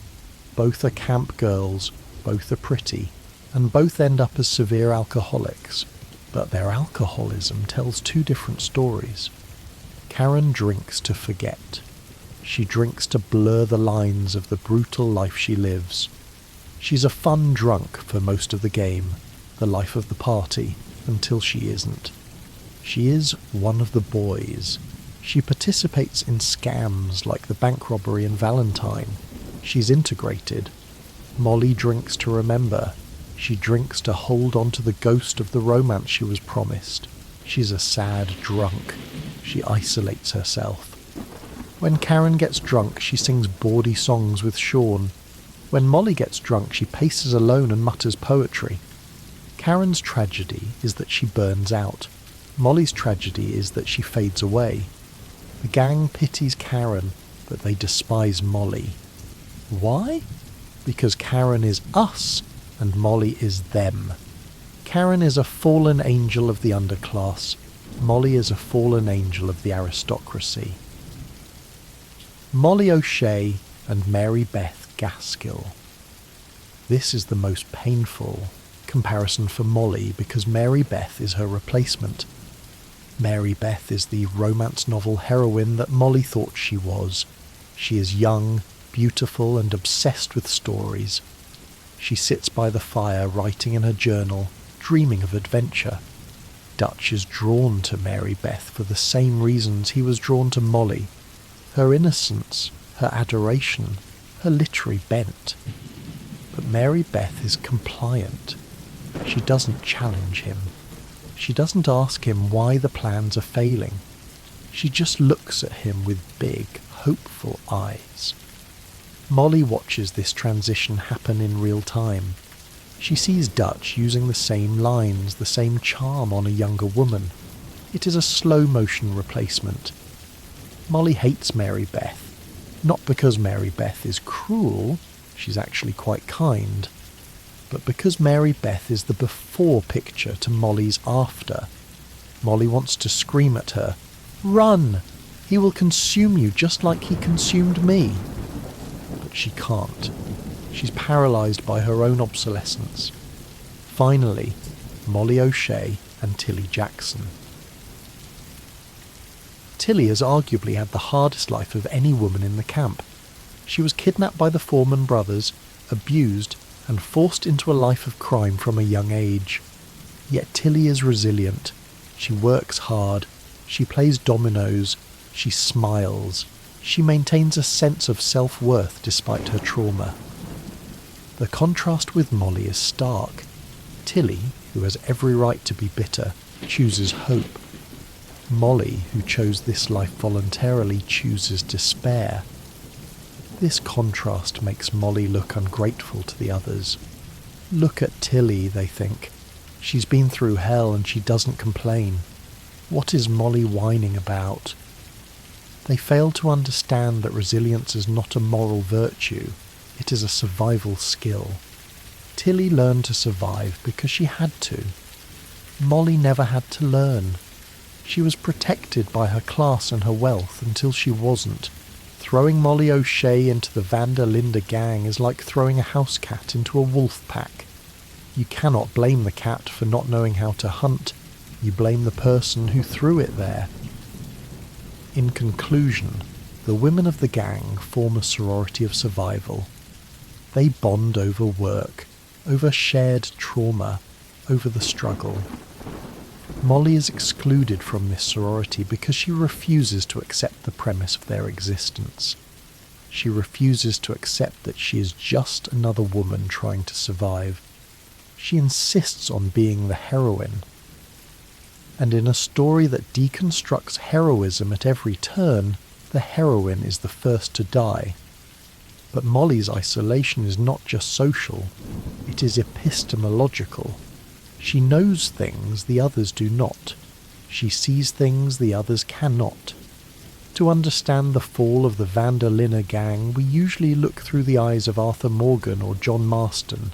Both are camp girls, both are pretty, and both end up as severe alcoholics. But their alcoholism tells two different stories. Karen drinks to forget. She drinks to blur the lines of the brutal life she lives. She's a fun drunk for most of the game, the life of the party, until she isn't. She is one of the boys. She participates in scams like the bank robbery in Valentine. She's integrated. Molly drinks to remember. She drinks to hold on to the ghost of the romance she was promised. She's a sad drunk. She isolates herself. When Karen gets drunk, she sings bawdy songs with Sean. When Molly gets drunk, she paces alone and mutters poetry. Karen's tragedy is that she burns out. Molly's tragedy is that she fades away. The gang pities Karen, but they despise Molly. Why? Because Karen is us, and Molly is them. Karen is a fallen angel of the underclass. Molly is a fallen angel of the aristocracy. Molly O'Shea and Mary Beth Gaskill. This is the most painful comparison for Molly because Mary Beth is her replacement. Mary Beth is the romance novel heroine that Molly thought she was. She is young, beautiful, and obsessed with stories. She sits by the fire writing in her journal, dreaming of adventure. Dutch is drawn to Mary Beth for the same reasons he was drawn to Molly. Her innocence, her adoration, her literary bent. But Mary Beth is compliant. She doesn't challenge him. She doesn't ask him why the plans are failing. She just looks at him with big, hopeful eyes. Molly watches this transition happen in real time. She sees Dutch using the same lines, the same charm on a younger woman. It is a slow-motion replacement. Molly hates Mary Beth, not because Mary Beth is cruel, she's actually quite kind, but because Mary Beth is the before picture to Molly's after. Molly wants to scream at her, "Run! He will consume you just like he consumed me." But she can't. She's paralysed by her own obsolescence. Finally, Molly O'Shea and Tilly Jackson. Tilly has arguably had the hardest life of any woman in the camp. She was kidnapped by the Foreman brothers, abused, and forced into a life of crime from a young age. Yet Tilly is resilient. She works hard. She plays dominoes. She smiles. She maintains a sense of self-worth despite her trauma. The contrast with Molly is stark. Tilly, who has every right to be bitter, chooses hope. Molly, who chose this life voluntarily, chooses despair. This contrast makes Molly look ungrateful to the others. Look at Tilly, they think. She's been through hell and she doesn't complain. What is Molly whining about? They fail to understand that resilience is not a moral virtue, it is a survival skill. Tilly learned to survive because she had to. Molly never had to learn. She was protected by her class and her wealth until she wasn't. Throwing Molly O'Shea into the Vanda Linda gang is like throwing a house cat into a wolf pack. You cannot blame the cat for not knowing how to hunt. You blame the person who threw it there. In conclusion, the women of the gang form a sorority of survival. They bond over work, over shared trauma, over the struggle. Molly is excluded from this sorority because she refuses to accept the premise of their existence. She refuses to accept that she is just another woman trying to survive. She insists on being the heroine. And in a story that deconstructs heroism at every turn, the heroine is the first to die. But Molly's isolation is not just social, it is epistemological. She knows things the others do not. She sees things the others cannot. To understand the fall of the Van der Linne gang, we usually look through the eyes of Arthur Morgan or John Marston,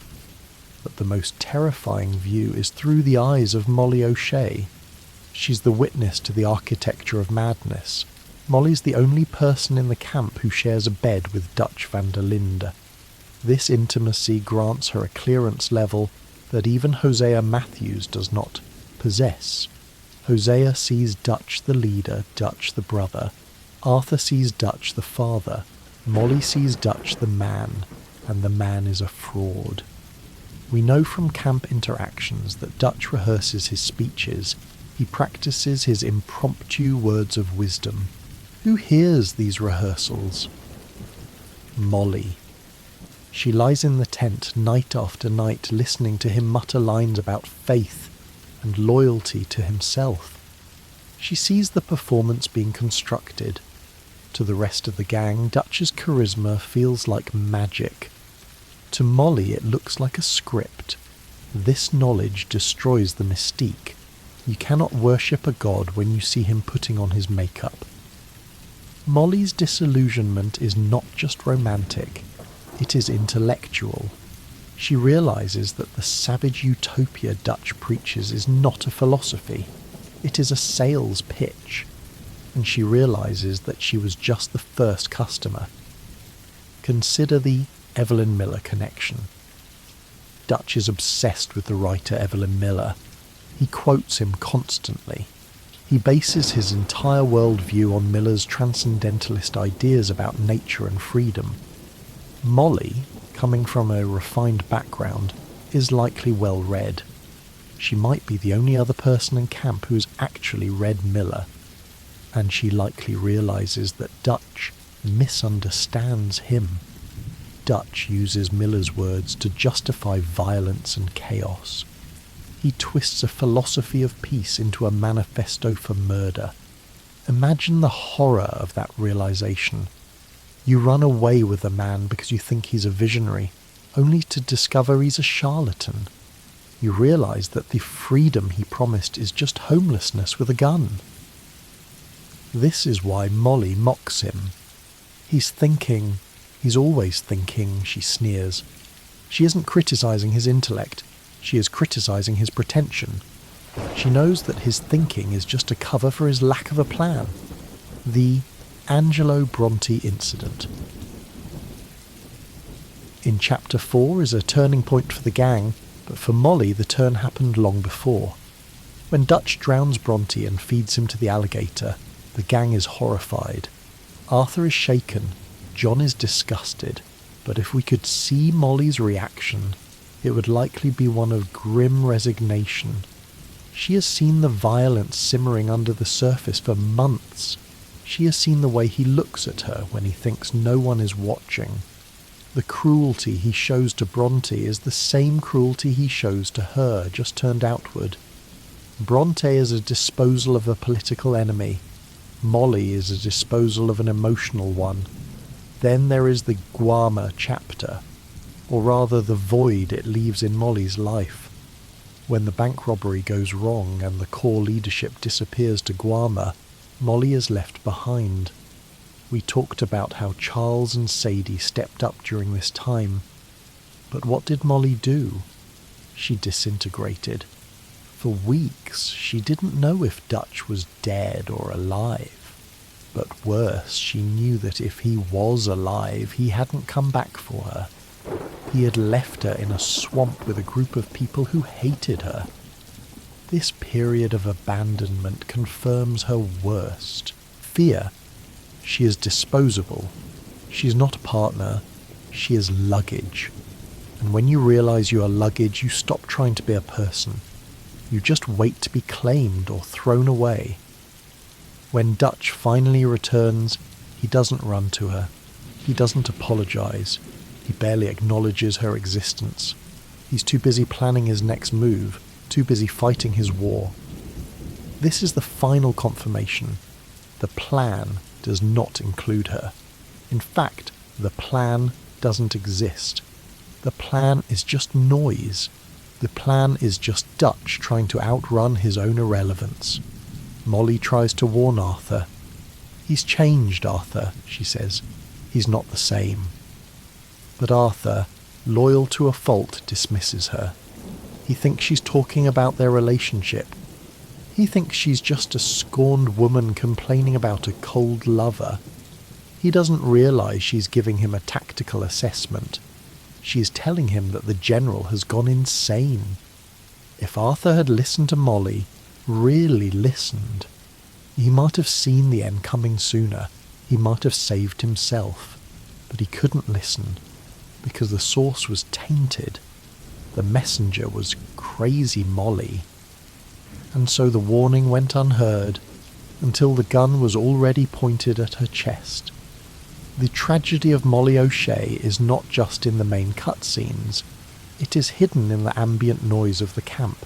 but the most terrifying view is through the eyes of Molly O'Shea. She's the witness to the architecture of madness. Molly's the only person in the camp who shares a bed with Dutch van der Linde. This intimacy grants her a clearance level that even Hosea Matthews does not possess. Hosea sees Dutch the leader, Dutch the brother. Arthur sees Dutch the father. Molly sees Dutch the man, and the man is a fraud. We know from camp interactions that Dutch rehearses his speeches. He practices his impromptu words of wisdom. Who hears these rehearsals? Molly. She lies in the tent night after night listening to him mutter lines about faith and loyalty to himself. She sees the performance being constructed. To the rest of the gang, Dutch's charisma feels like magic. To Molly it looks like a script. This knowledge destroys the mystique. You cannot worship a god when you see him putting on his makeup. Molly's disillusionment is not just romantic, it is intellectual. She realizes that the savage utopia Dutch preaches is not a philosophy, it is a sales pitch. And she realizes that she was just the first customer. Consider the Evelyn Miller connection. Dutch is obsessed with the writer Evelyn Miller. He quotes him constantly. He bases his entire worldview on Miller's transcendentalist ideas about nature and freedom. Molly, coming from a refined background, is likely well read. She might be the only other person in camp who has actually read Miller. And she likely realizes that Dutch misunderstands him. Dutch uses Miller's words to justify violence and chaos. He twists a philosophy of peace into a manifesto for murder. Imagine the horror of that realization. You run away with a man because you think he's a visionary, only to discover he's a charlatan. You realize that the freedom he promised is just homelessness with a gun. This is why Molly mocks him. He's always thinking, she sneers. She isn't criticizing his intellect, she is criticizing his pretension. She knows that his thinking is just a cover for his lack of a plan. The Angelo Bronte incident. In chapter 4 is a turning point for the gang, but for Molly the turn happened long before. When Dutch drowns Bronte and feeds him to the alligator, the gang is horrified. Arthur is shaken, John is disgusted, but if we could see Molly's reaction, it would likely be one of grim resignation. She has seen the violence simmering under the surface for months. She has seen the way he looks at her when he thinks no one is watching. The cruelty he shows to Bronte is the same cruelty he shows to her, just turned outward. Bronte is a disposal of a political enemy. Molly is a disposal of an emotional one. Then there is the Guarma chapter, or rather the void it leaves in Molly's life. When the bank robbery goes wrong and the core leadership disappears to Guarma, Molly is left behind. We talked about how Charles and Sadie stepped up during this time. But what did Molly do? She disintegrated. For weeks, she didn't know if Dutch was dead or alive. But worse, she knew that if he was alive, he hadn't come back for her. He had left her in a swamp with a group of people who hated her. This period of abandonment confirms her worst. Fear. She is disposable. She is not a partner. She is luggage. And when you realize you are luggage, you stop trying to be a person. You just wait to be claimed or thrown away. When Dutch finally returns, he doesn't run to her. He doesn't apologize. He barely acknowledges her existence. He's too busy planning his next move, too busy fighting his war. This is the final confirmation. The plan does not include her. In fact, the plan doesn't exist. The plan is just noise. The plan is just Dutch trying to outrun his own irrelevance. Molly tries to warn Arthur. "He's changed, Arthur," she says. "He's not the same." But Arthur, loyal to a fault, dismisses her. He thinks she's talking about their relationship. He thinks she's just a scorned woman complaining about a cold lover. He doesn't realise she's giving him a tactical assessment. She is telling him that the general has gone insane. If Arthur had listened to Molly, really listened, he might have seen the end coming sooner. He might have saved himself. But he couldn't listen, because the source was tainted. The messenger was crazy Molly. And so the warning went unheard, until the gun was already pointed at her chest. The tragedy of Molly O'Shea is not just in the main cutscenes, it is hidden in the ambient noise of the camp.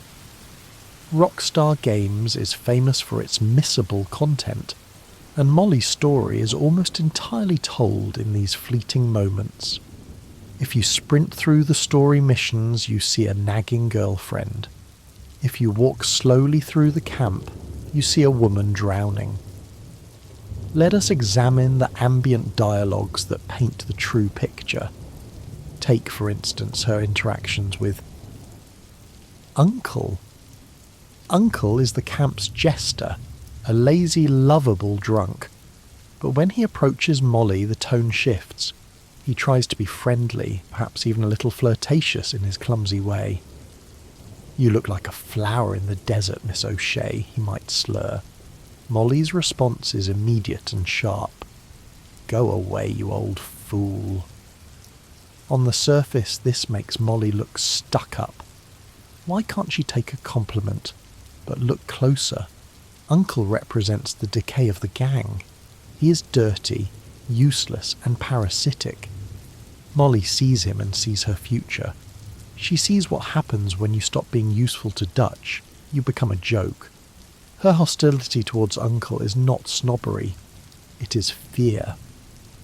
Rockstar Games is famous for its missable content, and Molly's story is almost entirely told in these fleeting moments. If you sprint through the story missions, you see a nagging girlfriend. If you walk slowly through the camp, you see a woman drowning. Let us examine the ambient dialogues that paint the true picture. Take, for instance, her interactions with Uncle. Uncle is the camp's jester, a lazy, lovable drunk. But when he approaches Molly, the tone shifts. He tries to be friendly, perhaps even a little flirtatious in his clumsy way. "You look like a flower in the desert, Miss O'Shea," he might slur. Molly's response is immediate and sharp. "Go away, you old fool." On the surface, this makes Molly look stuck up. Why can't she take a compliment? But look closer. Uncle represents the decay of the gang. He is dirty, useless, and parasitic. Molly sees him and sees her future. She sees what happens when you stop being useful to Dutch. You become a joke. Her hostility towards Uncle is not snobbery. It is fear.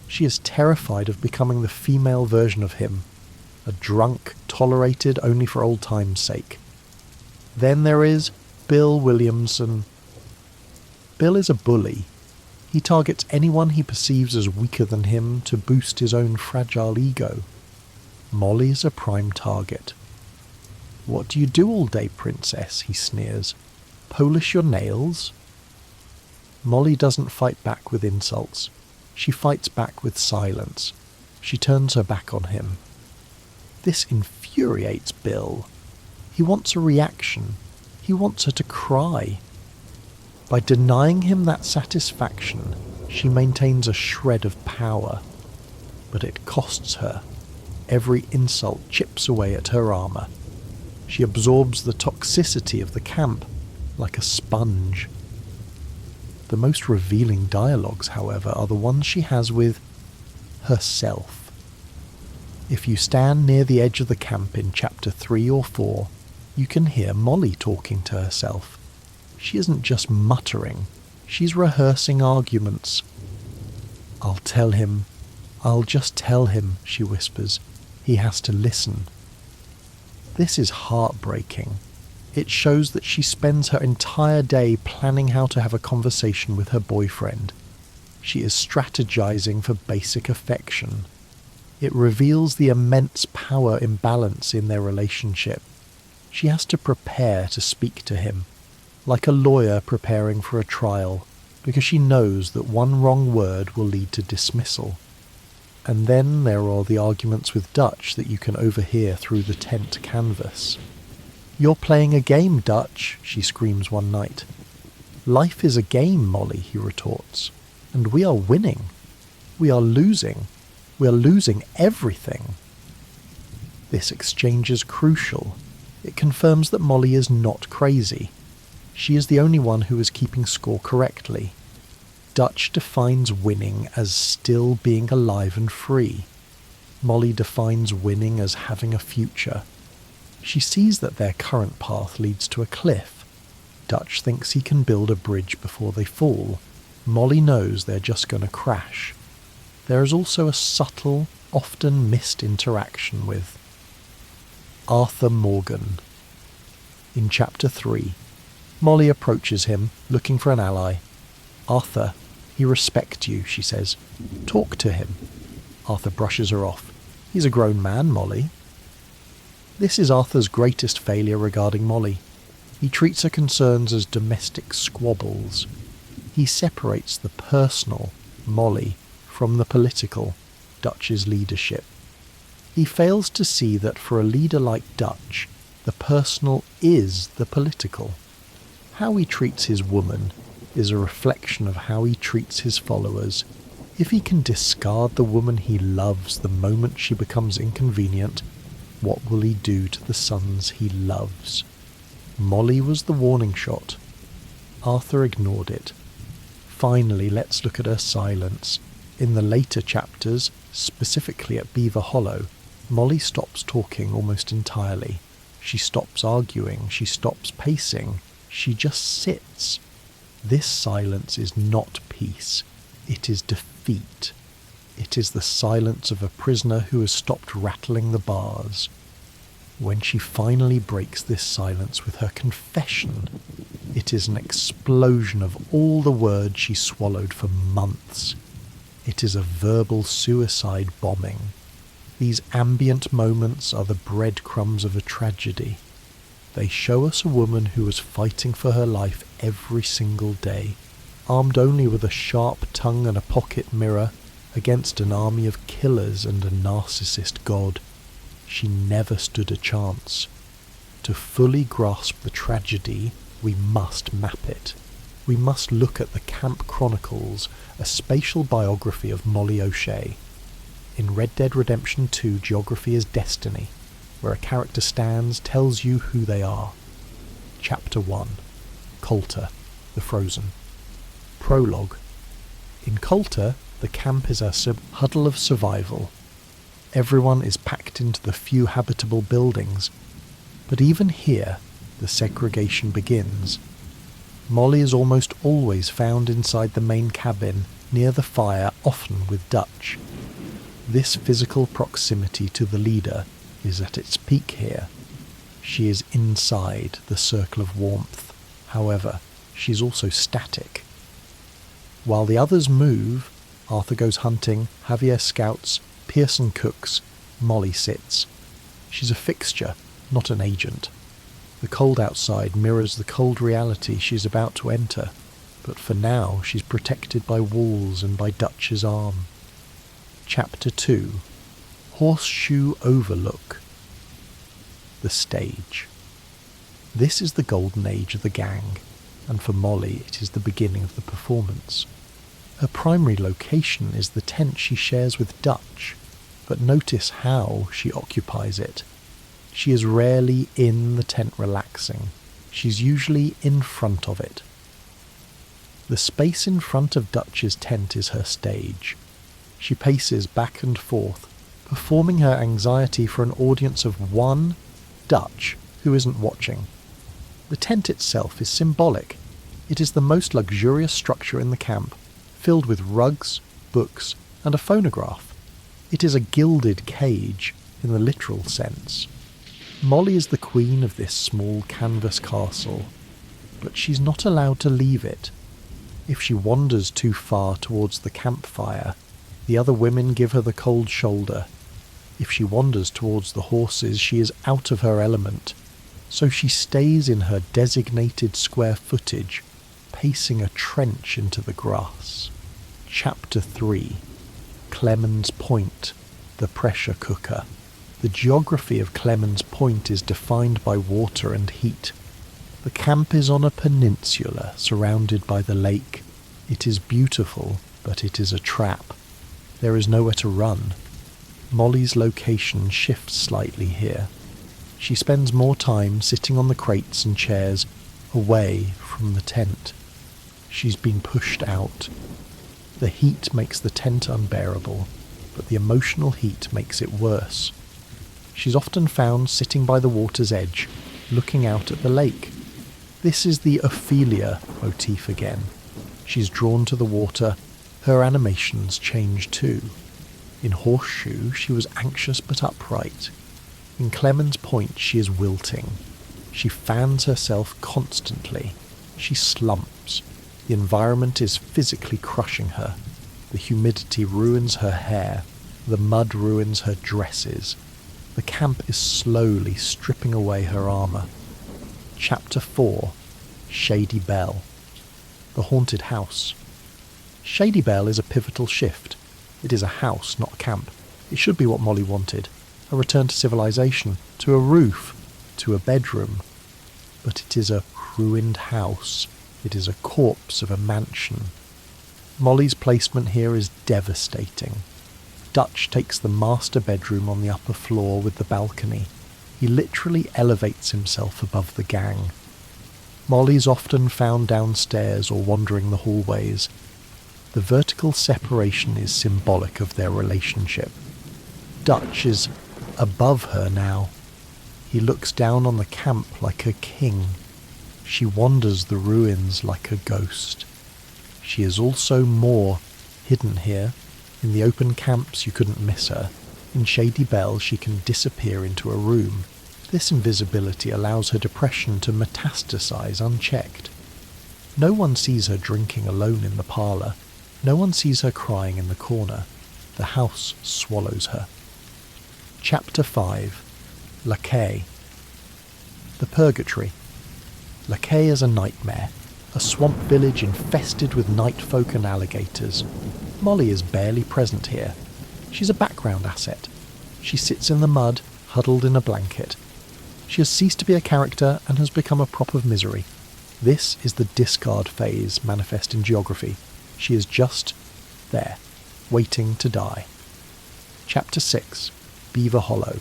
She is terrified of becoming the female version of him, a drunk tolerated only for old time's sake. Then there is Bill Williamson. Bill is a bully. He targets anyone he perceives as weaker than him to boost his own fragile ego. Molly is a prime target. "What do you do all day, princess?" he sneers. "Polish your nails?" Molly doesn't fight back with insults. She fights back with silence. She turns her back on him. This infuriates Bill. He wants a reaction. He wants her to cry. By denying him that satisfaction, she maintains a shred of power. But it costs her. Every insult chips away at her armour. She absorbs the toxicity of the camp like a sponge. The most revealing dialogues, however, are the ones she has with herself. If you stand near the edge of the camp in chapter 3 or 4, you can hear Molly talking to herself. She isn't just muttering, she's rehearsing arguments. I'll just tell him, she whispers. He has to listen." This is heartbreaking. It shows that she spends her entire day planning how to have a conversation with her boyfriend. She is strategizing for basic affection. It reveals the immense power imbalance in their relationship. She has to prepare to speak to him, like a lawyer preparing for a trial, because she knows that one wrong word will lead to dismissal. And then there are the arguments with Dutch that you can overhear through the tent canvas. "You're playing a game, Dutch," she screams one night. "Life is a game, Molly," he retorts, "and we are winning. We are losing. We are losing everything." This exchange is crucial. It confirms that Molly is not crazy. She is the only one who is keeping score correctly. Dutch defines winning as still being alive and free. Molly defines winning as having a future. She sees that their current path leads to a cliff. Dutch thinks he can build a bridge before they fall. Molly knows they're just going to crash. There is also a subtle, often missed interaction with Arthur Morgan. In chapter 3, Molly approaches him, looking for an ally. Arthur, He respects you, she says. Talk to him. Arthur brushes her off. He's a grown man, Molly. This is Arthur's greatest failure regarding Molly. He treats her concerns as domestic squabbles. He separates the personal, Molly, from the political, Dutch's leadership. He fails to see that for a leader like Dutch, the personal is the political. How he treats his woman is a reflection of how he treats his followers. If he can discard the woman he loves the moment she becomes inconvenient, what will he do to the sons he loves? Molly was the warning shot. Arthur ignored it. Finally, let's look at her silence. In the later chapters, specifically at Beaver Hollow, Molly stops talking almost entirely. She stops arguing, she stops pacing, she just sits. This silence is not peace, it is defeat. It is the silence of a prisoner who has stopped rattling the bars. When she finally breaks this silence with her confession, it is an explosion of all the words she swallowed for months. It is a verbal suicide bombing. These ambient moments are the breadcrumbs of a tragedy. They show us a woman who was fighting for her life every single day, armed only with a sharp tongue and a pocket mirror, against an army of killers and a narcissist god. She never stood a chance. To fully grasp the tragedy, we must map it. We must look at the Camp Chronicles, a spatial biography of Molly O'Shea. In Red Dead Redemption 2, geography is destiny, where a character stands, tells you who they are. Chapter 1. Coulter, the Frozen. Prologue. In Coulter, the camp is a huddle of survival. Everyone is packed into the few habitable buildings, but even here, the segregation begins. Molly is almost always found inside the main cabin, near the fire, often with Dutch. This physical proximity to the leader is at its peak here. She is inside the circle of warmth. However, she's also static. While the others move, Arthur goes hunting, Javier scouts, Pearson cooks, Molly sits. She's a fixture, not an agent. The cold outside mirrors the cold reality she's about to enter, but for now she's protected by walls and by Dutch's arm. Chapter 2. Horseshoe Overlook. The stage. This is the golden age of the gang, and for Molly it is the beginning of the performance. Her primary location is the tent she shares with Dutch, but notice how she occupies it. She is rarely in the tent relaxing. She's usually in front of it. The space in front of Dutch's tent is her stage. She paces back and forth, performing her anxiety for an audience of one, Dutch, who isn't watching. The tent itself is symbolic. It is the most luxurious structure in the camp, filled with rugs, books, and a phonograph. It is a gilded cage, in the literal sense. Molly is the queen of this small canvas castle, but she's not allowed to leave it. If she wanders too far towards the campfire, the other women give her the cold shoulder. If she wanders towards the horses, she is out of her element, so she stays in her designated square footage, pacing a trench into the grass. Chapter 3. Clemens Point, the pressure cooker. The geography of Clemens Point is defined by water and heat. The camp is on a peninsula surrounded by the lake. It is beautiful, but it is a trap. There is nowhere to run. Molly's location shifts slightly here. She spends more time sitting on the crates and chairs, away from the tent. She's been pushed out. The heat makes the tent unbearable, but the emotional heat makes it worse. She's often found sitting by the water's edge, looking out at the lake. This is the Ophelia motif again. She's drawn to the water. Her animations change too. In Horseshoe, she was anxious but upright. In Clemens Point, she is wilting. She fans herself constantly. She slumps. The environment is physically crushing her. The humidity ruins her hair. The mud ruins her dresses. The camp is slowly stripping away her armour. Chapter 4. Shady Bell. The Haunted House. Shady Bell is a pivotal shift. It is a house, not camp. It should be what Molly wanted. A return to civilization, to a roof, to a bedroom. But it is a ruined house. It is a corpse of a mansion. Molly's placement here is devastating. Dutch takes the master bedroom on the upper floor with the balcony. He literally elevates himself above the gang. Molly's often found downstairs or wandering the hallways. The vertical separation is symbolic of their relationship. Dutch is above her now. He looks down on the camp like a king. She wanders the ruins like a ghost. She is also more hidden here. In the open camps you couldn't miss her. In Shady Bell she can disappear into a room. This invisibility allows her depression to metastasize unchecked. No one sees her drinking alone in the parlour. No one sees her crying in the corner. The house swallows her. Chapter 5. Laquais. The Purgatory. Laquais is a nightmare. A swamp village infested with night folk and alligators. Molly is barely present here. She's a background asset. She sits in the mud, huddled in a blanket. She has ceased to be a character and has become a prop of misery. This is the discard phase manifest in geography. She is just there, waiting to die. Chapter 6. Beaver Hollow.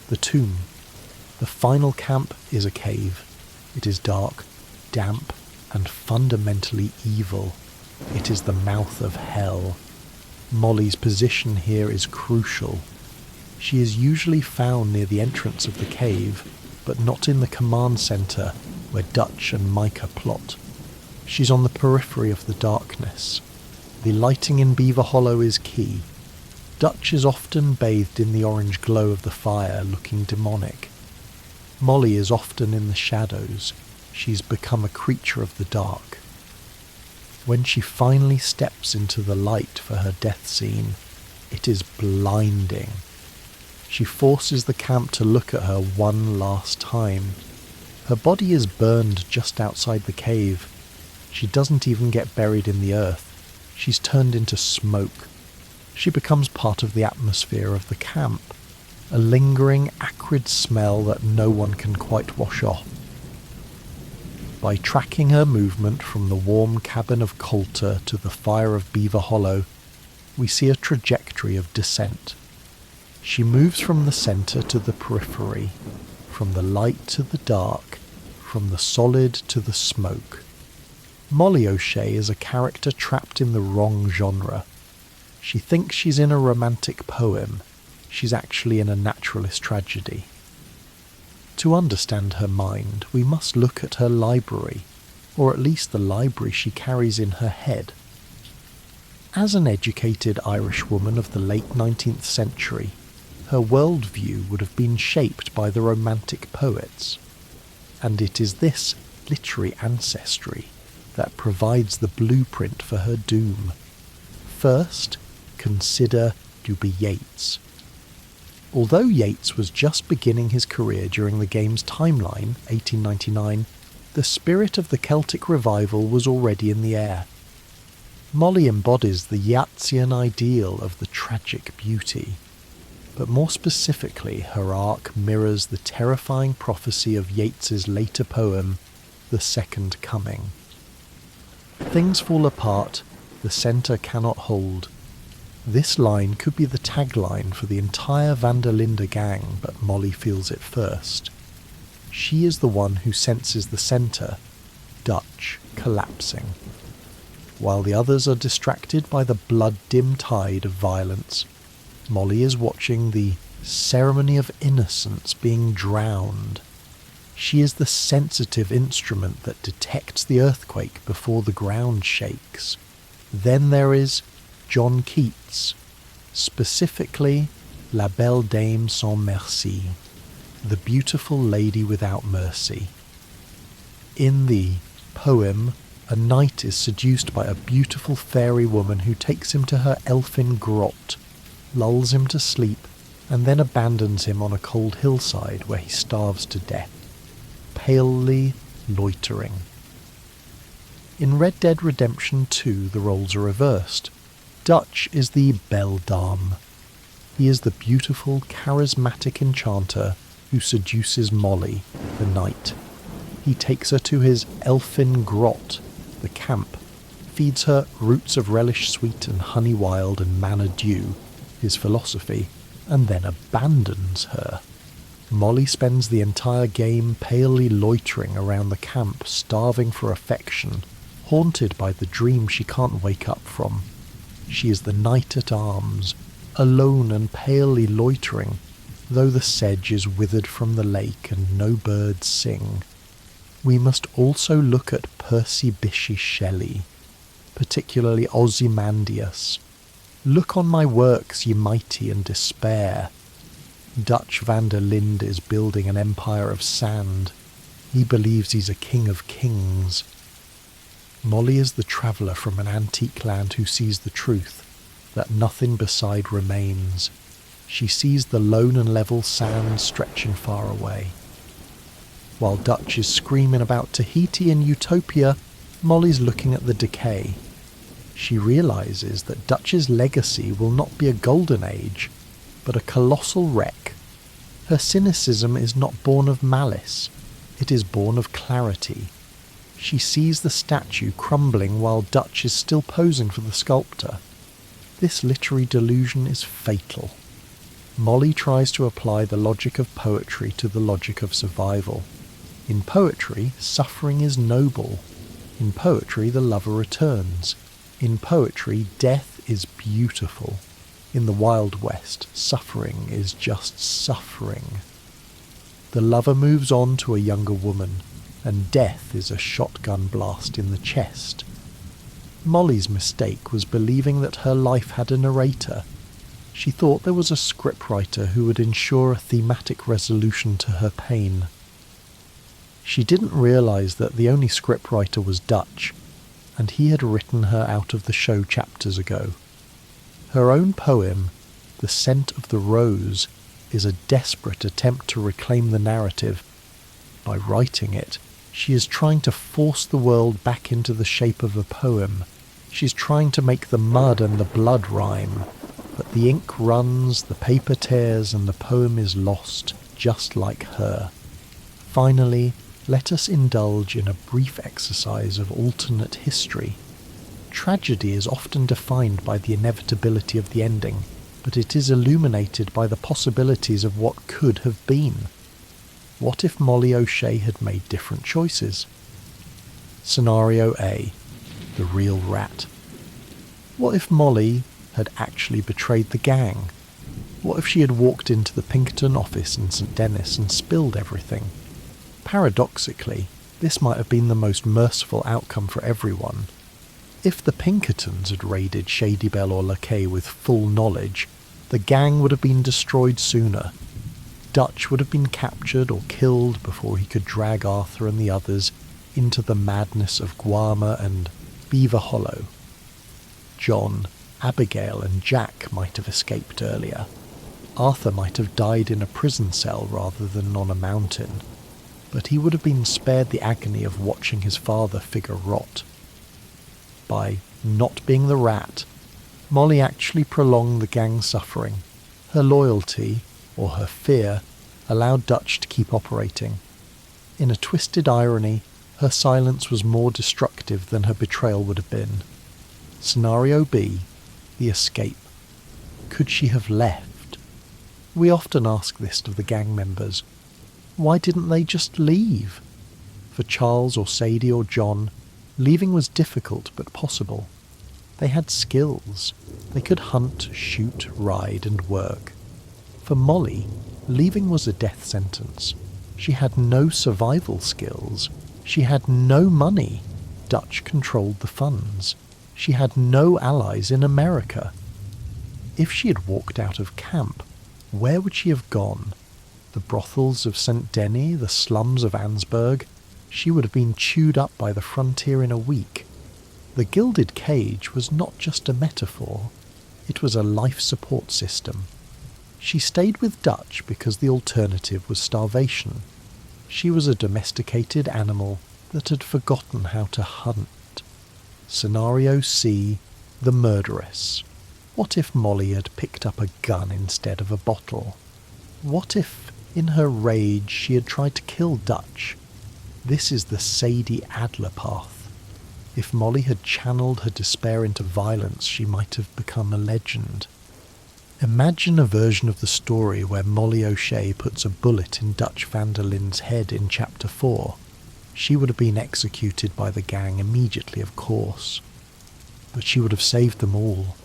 The Tomb. The final camp is a cave. It is dark, damp, and fundamentally evil. It is the mouth of hell. Molly's position here is crucial. She is usually found near the entrance of the cave, but not in the command centre where Dutch and Micah plot. She's on the periphery of the darkness. The lighting in Beaver Hollow is key. Dutch is often bathed in the orange glow of the fire, looking demonic. Molly is often in the shadows. She's become a creature of the dark. When she finally steps into the light for her death scene, it is blinding. She forces the camp to look at her one last time. Her body is burned just outside the cave. She doesn't even get buried in the earth. She's turned into smoke. She becomes part of the atmosphere of the camp, a lingering, acrid smell that no one can quite wash off. By tracking her movement from the warm cabin of Coulter to the fire of Beaver Hollow, we see a trajectory of descent. She moves from the centre to the periphery, from the light to the dark, from the solid to the smoke. Molly O'Shea is a character trapped in the wrong genre. She thinks she's in a romantic poem. She's actually in a naturalist tragedy. To understand her mind, we must look at her library, or at least the library she carries in her head. As an educated Irish woman of the late 19th century, her worldview would have been shaped by the Romantic poets. And it is this literary ancestry that provides the blueprint for her doom. First, consider Duby Yeats. Although Yeats was just beginning his career during the game's timeline, 1899, the spirit of the Celtic revival was already in the air. Molly embodies the Yeatsian ideal of the tragic beauty, but more specifically her arc mirrors the terrifying prophecy of Yeats's later poem, The Second Coming. Things fall apart, the centre cannot hold. This line could be the tagline for the entire Van der Linde gang, but Molly feels it first. She is the one who senses the centre, Dutch, collapsing. While the others are distracted by the blood-dim tide of violence, Molly is watching the ceremony of innocence being drowned. She is the sensitive instrument that detects the earthquake before the ground shakes. Then there is John Keats, specifically La Belle Dame sans merci, the beautiful lady without mercy. In the poem A knight is seduced by a beautiful fairy woman who takes him to her elfin grot, lulls him to sleep, and then abandons him on a cold hillside where he starves to death, palely loitering. In Red Dead Redemption 2, the roles are reversed. Dutch is the belle dame. He is the beautiful, charismatic enchanter who seduces Molly, the knight. He takes her to his elfin grot, the camp, feeds her roots of relish sweet and honey wild and manna dew, his philosophy, and then abandons her. Molly spends the entire game palely loitering around the camp, starving for affection, haunted by the dream she can't wake up from. She is the knight-at-arms, alone and palely loitering, though the sedge is withered from the lake and no birds sing. We must also look at Percy Bysshe Shelley, particularly Ozymandias. Look on my works, ye mighty, and despair. Dutch van der Linde is building an empire of sand. He believes he's a king of kings. Molly is the traveller from an antique land who sees the truth, that nothing beside remains. She sees the lone and level sand stretching far away. While Dutch is screaming about Tahiti and utopia, Molly's looking at the decay. She realises that Dutch's legacy will not be a golden age, but a colossal wreck. Her cynicism is not born of malice, it is born of clarity. She sees the statue crumbling while Dutch is still posing for the sculptor. This literary delusion is fatal. Molly tries to apply the logic of poetry to the logic of survival. In poetry, suffering is noble. In poetry, the lover returns. In poetry, death is beautiful. In the Wild West, suffering is just suffering. The lover moves on to a younger woman, and death is a shotgun blast in the chest. Molly's mistake was believing that her life had a narrator. She thought there was a scriptwriter who would ensure a thematic resolution to her pain. She didn't realise that the only scriptwriter was Dutch, and he had written her out of the show chapters ago. Her own poem, The Scent of the Rose, is a desperate attempt to reclaim the narrative. By writing it, she is trying to force the world back into the shape of a poem. She's trying to make the mud and the blood rhyme, but the ink runs, the paper tears, and the poem is lost, just like her. Finally, let us indulge in a brief exercise of alternate history. Tragedy is often defined by the inevitability of the ending, but it is illuminated by the possibilities of what could have been. What if Molly O'Shea had made different choices? Scenario A. The real rat. What if Molly had actually betrayed the gang? What if she had walked into the Pinkerton office in St. Denis and spilled everything? Paradoxically, this might have been the most merciful outcome for everyone. If the Pinkertons had raided Shadybell or Lakay with full knowledge, the gang would have been destroyed sooner. Dutch would have been captured or killed before he could drag Arthur and the others into the madness of Guarma and Beaver Hollow. John, Abigail and Jack might have escaped earlier. Arthur might have died in a prison cell rather than on a mountain, but he would have been spared the agony of watching his father figure rot. By not being the rat, Molly actually prolonged the gang's suffering. Her loyalty, or her fear, allowed Dutch to keep operating. In a twisted irony, her silence was more destructive than her betrayal would have been. Scenario B. The escape. Could she have left? We often ask this of the gang members. Why didn't they just leave? For Charles or Sadie or John, leaving was difficult but possible. They had skills. They could hunt, shoot, ride and work. For Molly, leaving was a death sentence. She had no survival skills. She had no money. Dutch controlled the funds. She had no allies in America. If she had walked out of camp, where would she have gone? The brothels of St. Denis, the slums of Ansburg? she would have been chewed up by the frontier in a week. The gilded cage was not just a metaphor, it was a life support system. She stayed with Dutch because the alternative was starvation. She was a domesticated animal that had forgotten how to hunt. Scenario C, the murderess. What if Molly had picked up a gun instead of a bottle? What if, in her rage, she had tried to kill Dutch? This is the Sadie Adler path. If Molly had channeled her despair into violence, she might have become a legend. Imagine a version of the story where Molly O'Shea puts a bullet in Dutch van der Linde's head in Chapter 4. She would have been executed by the gang immediately, of course. But she would have saved them all.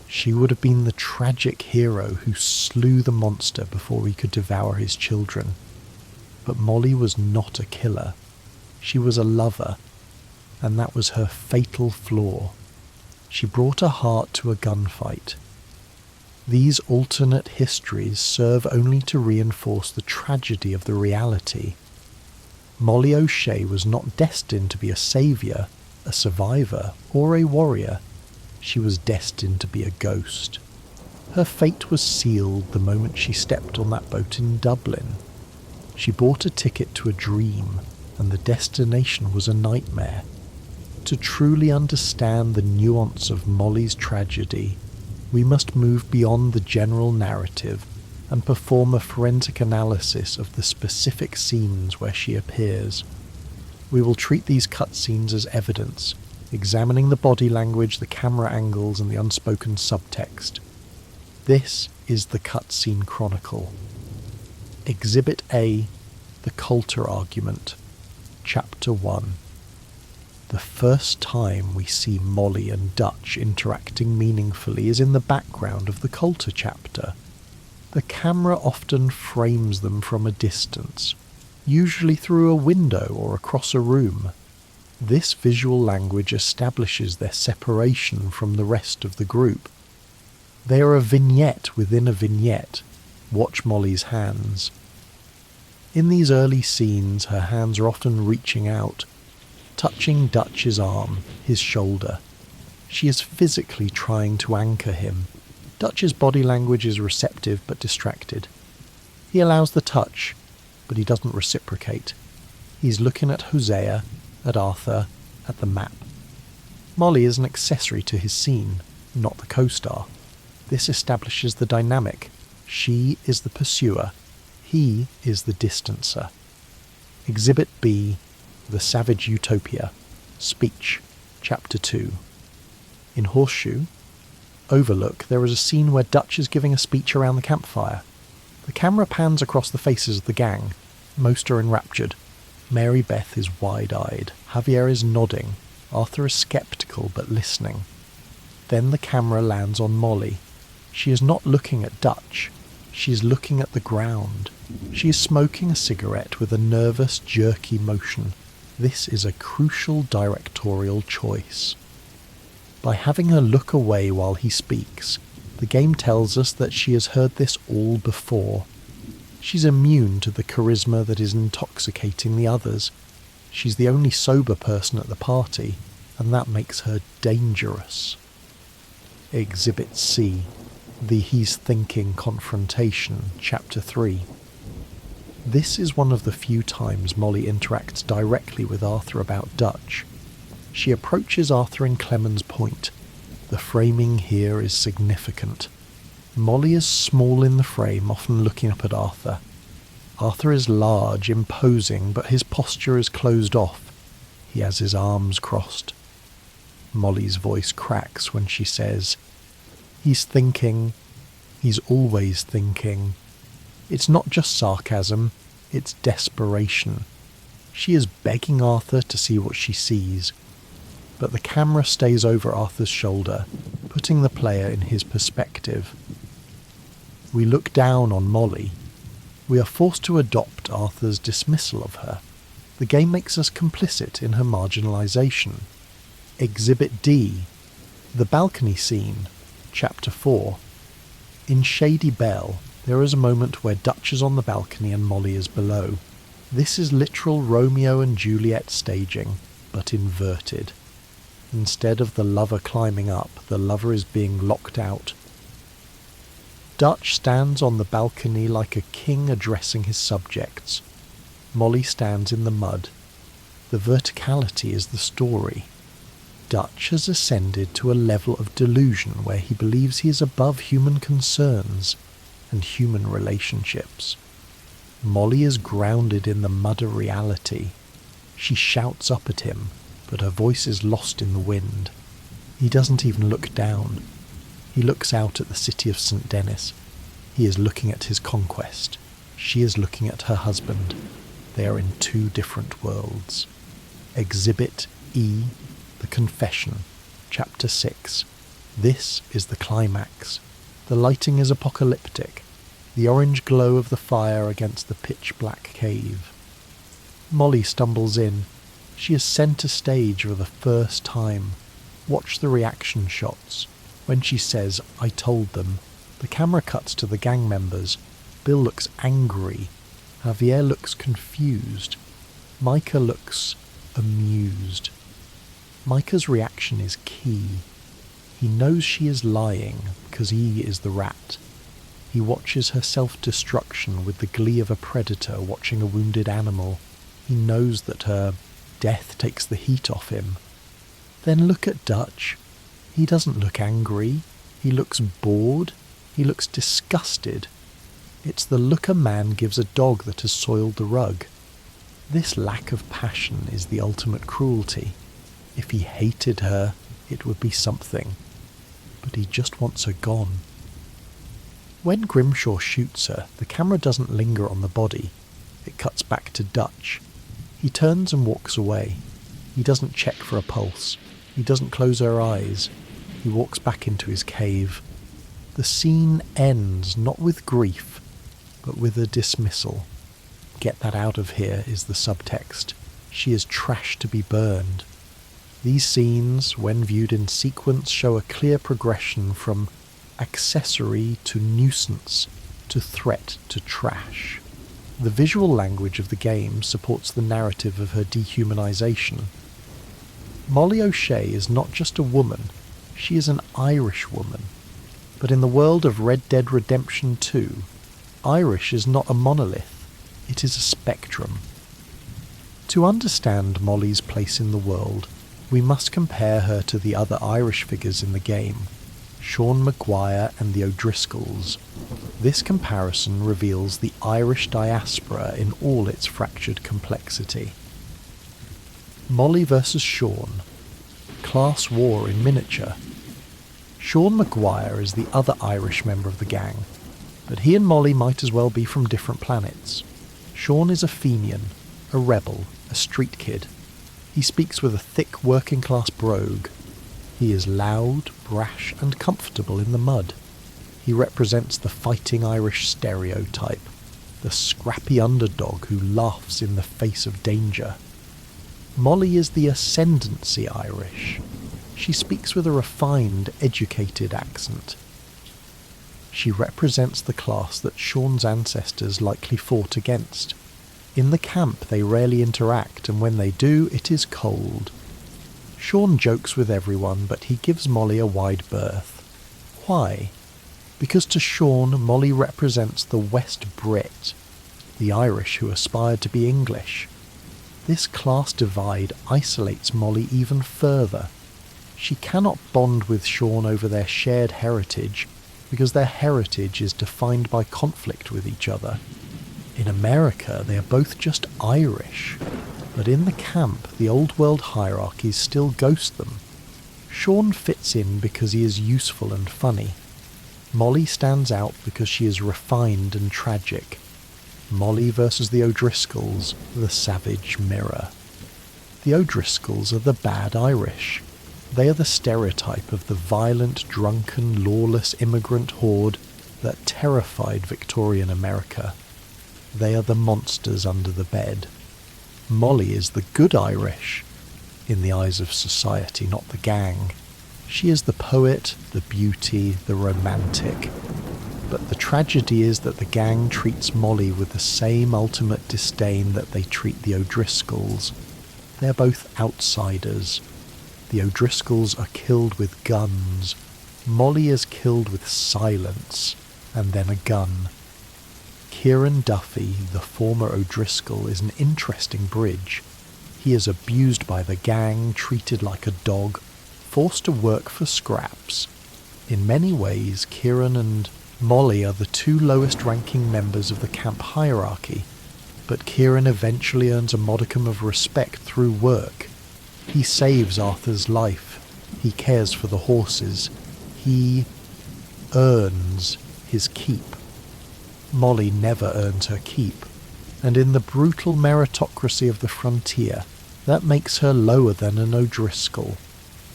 She would have been the tragic hero who slew the monster before he could devour his children. But Molly was not a killer. She was a lover, and that was her fatal flaw. She brought her heart to a gunfight. These alternate histories serve only to reinforce the tragedy of the reality. Molly O'Shea was not destined to be a saviour, a survivor, or a warrior. She was destined to be a ghost. Her fate was sealed the moment she stepped on that boat in Dublin. She bought a ticket to a dream, and the destination was a nightmare. To truly understand the nuance of Molly's tragedy, we must move beyond the general narrative and perform a forensic analysis of the specific scenes where she appears. We will treat these cutscenes as evidence, examining the body language, the camera angles, and the unspoken subtext. This is the Cutscene Chronicle. Exhibit A, the Coulter Argument, Chapter 1. The first time we see Molly and Dutch interacting meaningfully is in the background of the Coulter chapter. The camera often frames them from a distance, usually through a window or across a room. This visual language establishes their separation from the rest of the group. They are a vignette within a vignette. Watch Molly's hands. In these early scenes, her hands are often reaching out, touching Dutch's arm, his shoulder. She is physically trying to anchor him. Dutch's body language is receptive but distracted. He allows the touch, but he doesn't reciprocate. He's looking at Hosea, at Arthur, at the map. Molly is an accessory to his scene, not the co-star. This establishes the dynamic. She is the pursuer. He is the distancer. Exhibit B, the Savage Utopia. Speech, Chapter 2. In Horseshoe, Overlook, there is a scene where Dutch is giving a speech around the campfire. The camera pans across the faces of the gang. Most are enraptured. Mary Beth is wide-eyed. Javier is nodding. Arthur is sceptical but listening. Then the camera lands on Molly. She is not looking at Dutch. She is looking at the ground. She is smoking a cigarette with a nervous, jerky motion. This is a crucial directorial choice. By having her look away while he speaks, the game tells us that she has heard this all before. She's immune to the charisma that is intoxicating the others. She's the only sober person at the party, and that makes her dangerous. Exhibit C, the He's Thinking confrontation, Chapter 3. This is one of the few times Molly interacts directly with Arthur about Dutch. She approaches Arthur in Clemens Point. The framing here is significant. Molly is small in the frame, often looking up at Arthur. Arthur is large, imposing, but his posture is closed off. He has his arms crossed. Molly's voice cracks when she says, "He's thinking. He's always thinking." It's not just sarcasm, it's desperation. She is begging Arthur to see what she sees. But the camera stays over Arthur's shoulder, putting the player in his perspective. We look down on Molly. We are forced to adopt Arthur's dismissal of her. The game makes us complicit in her marginalisation. Exhibit D, the balcony scene, Chapter 4. In Shady Belle, there is a moment where Dutch is on the balcony and Molly is below. This is literal Romeo and Juliet staging, but inverted. Instead of the lover climbing up, the lover is being locked out. Dutch stands on the balcony like a king addressing his subjects. Molly stands in the mud. The verticality is the story. Dutch has ascended to a level of delusion where he believes he is above human concerns and human relationships. Molly is grounded in the mud of reality. She shouts up at him, but her voice is lost in the wind. He doesn't even look down. He looks out at the city of St. Denis. He is looking at his conquest. She is looking at her husband. They are in two different worlds. Exhibit E, The Confession, Chapter 6. This is the climax. The lighting is apocalyptic. The orange glow of the fire against the pitch-black cave. Molly stumbles in. She is centre stage for the first time. Watch the reaction shots. When she says, "I told them," the camera cuts to the gang members. Bill looks angry. Javier looks confused. Micah looks amused. Micah's reaction is key. He knows she is lying because he is the rat. He watches her self-destruction with the glee of a predator watching a wounded animal. He knows that her death takes the heat off him. Then look at Dutch. He doesn't look angry. He looks bored. He looks disgusted. It's the look a man gives a dog that has soiled the rug. This lack of passion is the ultimate cruelty. If he hated her, it would be something. But he just wants her gone. When Grimshaw shoots her, the camera doesn't linger on the body. It cuts back to Dutch. He turns and walks away. He doesn't check for a pulse. He doesn't close her eyes. He walks back into his cave. The scene ends not with grief, but with a dismissal. Get that out of here is the subtext. She is trash to be burned. These scenes, when viewed in sequence, show a clear progression from accessory to nuisance to threat to trash. The visual language of the game supports the narrative of her dehumanization. Molly O'Shea is not just a woman, she is an Irish woman. But in the world of Red Dead Redemption 2, Irish is not a monolith, it is a spectrum. To understand Molly's place in the world, we must compare her to the other Irish figures in the game, Sean Maguire and the O'Driscolls. This comparison reveals the Irish diaspora in all its fractured complexity. Molly versus Sean. Class war in miniature. Sean Maguire is the other Irish member of the gang, but he and Molly might as well be from different planets. Sean is a Fenian, a rebel, a street kid. He speaks with a thick working-class brogue. He is loud, brash, and comfortable in the mud. He represents the fighting Irish stereotype, the scrappy underdog who laughs in the face of danger. Molly is the ascendancy Irish. She speaks with a refined, educated accent. She represents the class that Sean's ancestors likely fought against. In the camp they rarely interact, and when they do, it is cold. Sean jokes with everyone, but he gives Molly a wide berth. Why? Because to Sean, Molly represents the West Brit, the Irish who aspired to be English. This class divide isolates Molly even further. She cannot bond with Sean over their shared heritage, because their heritage is defined by conflict with each other. In America, they are both just Irish, but in the camp, the old world hierarchies still ghost them. Sean fits in because he is useful and funny. Molly stands out because she is refined and tragic. Molly versus the O'Driscolls, the savage mirror. The O'Driscolls are the bad Irish. They are the stereotype of the violent, drunken, lawless immigrant horde that terrified Victorian America. They are the monsters under the bed. Molly is the good Irish, in the eyes of society, not the gang. She is the poet, the beauty, the romantic. But the tragedy is that the gang treats Molly with the same ultimate disdain that they treat the O'Driscolls. They're both outsiders. The O'Driscolls are killed with guns. Molly is killed with silence, and then a gun. Kieran Duffy, the former O'Driscoll, is an interesting bridge. He is abused by the gang, treated like a dog, forced to work for scraps. In many ways, Kieran and Molly are the two lowest-ranking members of the camp hierarchy, but Kieran eventually earns a modicum of respect through work. He saves Arthur's life. He cares for the horses. He earns his keep. Molly never earns her keep, and in the brutal meritocracy of the frontier, that makes her lower than an O'Driscoll.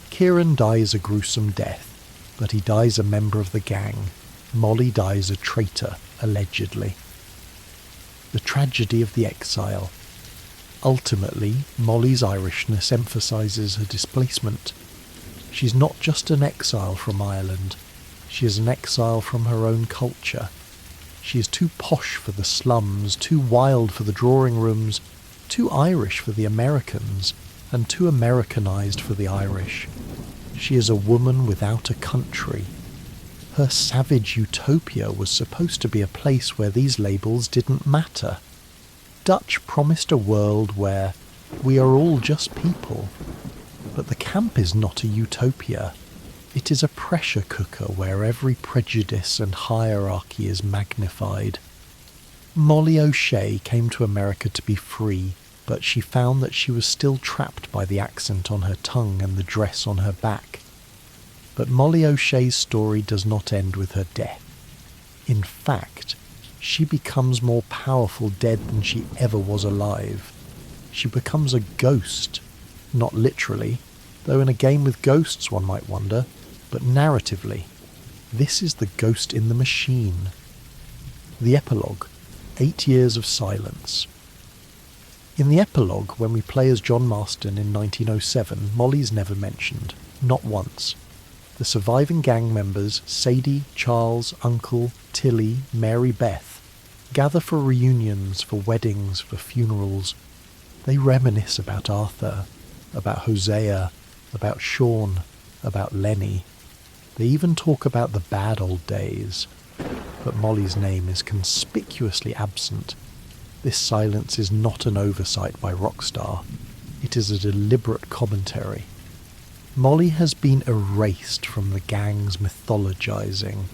Kieran dies a gruesome death, but he dies a member of the gang. Molly dies a traitor, allegedly. The tragedy of the exile. Ultimately, Molly's Irishness emphasises her displacement. She's not just an exile from Ireland, she is an exile from her own culture. She is too posh for the slums, too wild for the drawing rooms, too Irish for the Americans, and too Americanized for the Irish. She is a woman without a country. Her savage utopia was supposed to be a place where these labels didn't matter. Dutch promised a world where we are all just people. But the camp is not a utopia. It is a pressure cooker where every prejudice and hierarchy is magnified. Molly O'Shea came to America to be free, but she found that she was still trapped by the accent on her tongue and the dress on her back. But Molly O'Shea's story does not end with her death. In fact, she becomes more powerful dead than she ever was alive. She becomes a ghost, not literally, though in a game with ghosts one might wonder, but narratively. This is the ghost in the machine. The epilogue, 8 years of silence. In the epilogue, when we play as John Marston in 1907, Molly's never mentioned, not once. The surviving gang members, Sadie, Charles, Uncle, Tilly, Mary Beth, gather for reunions, for weddings, for funerals. They reminisce about Arthur, about Hosea, about Sean, about Lenny. They even talk about the bad old days. But Molly's name is conspicuously absent. This silence is not an oversight by Rockstar. It is a deliberate commentary. Molly has been erased from the gang's mythologizing.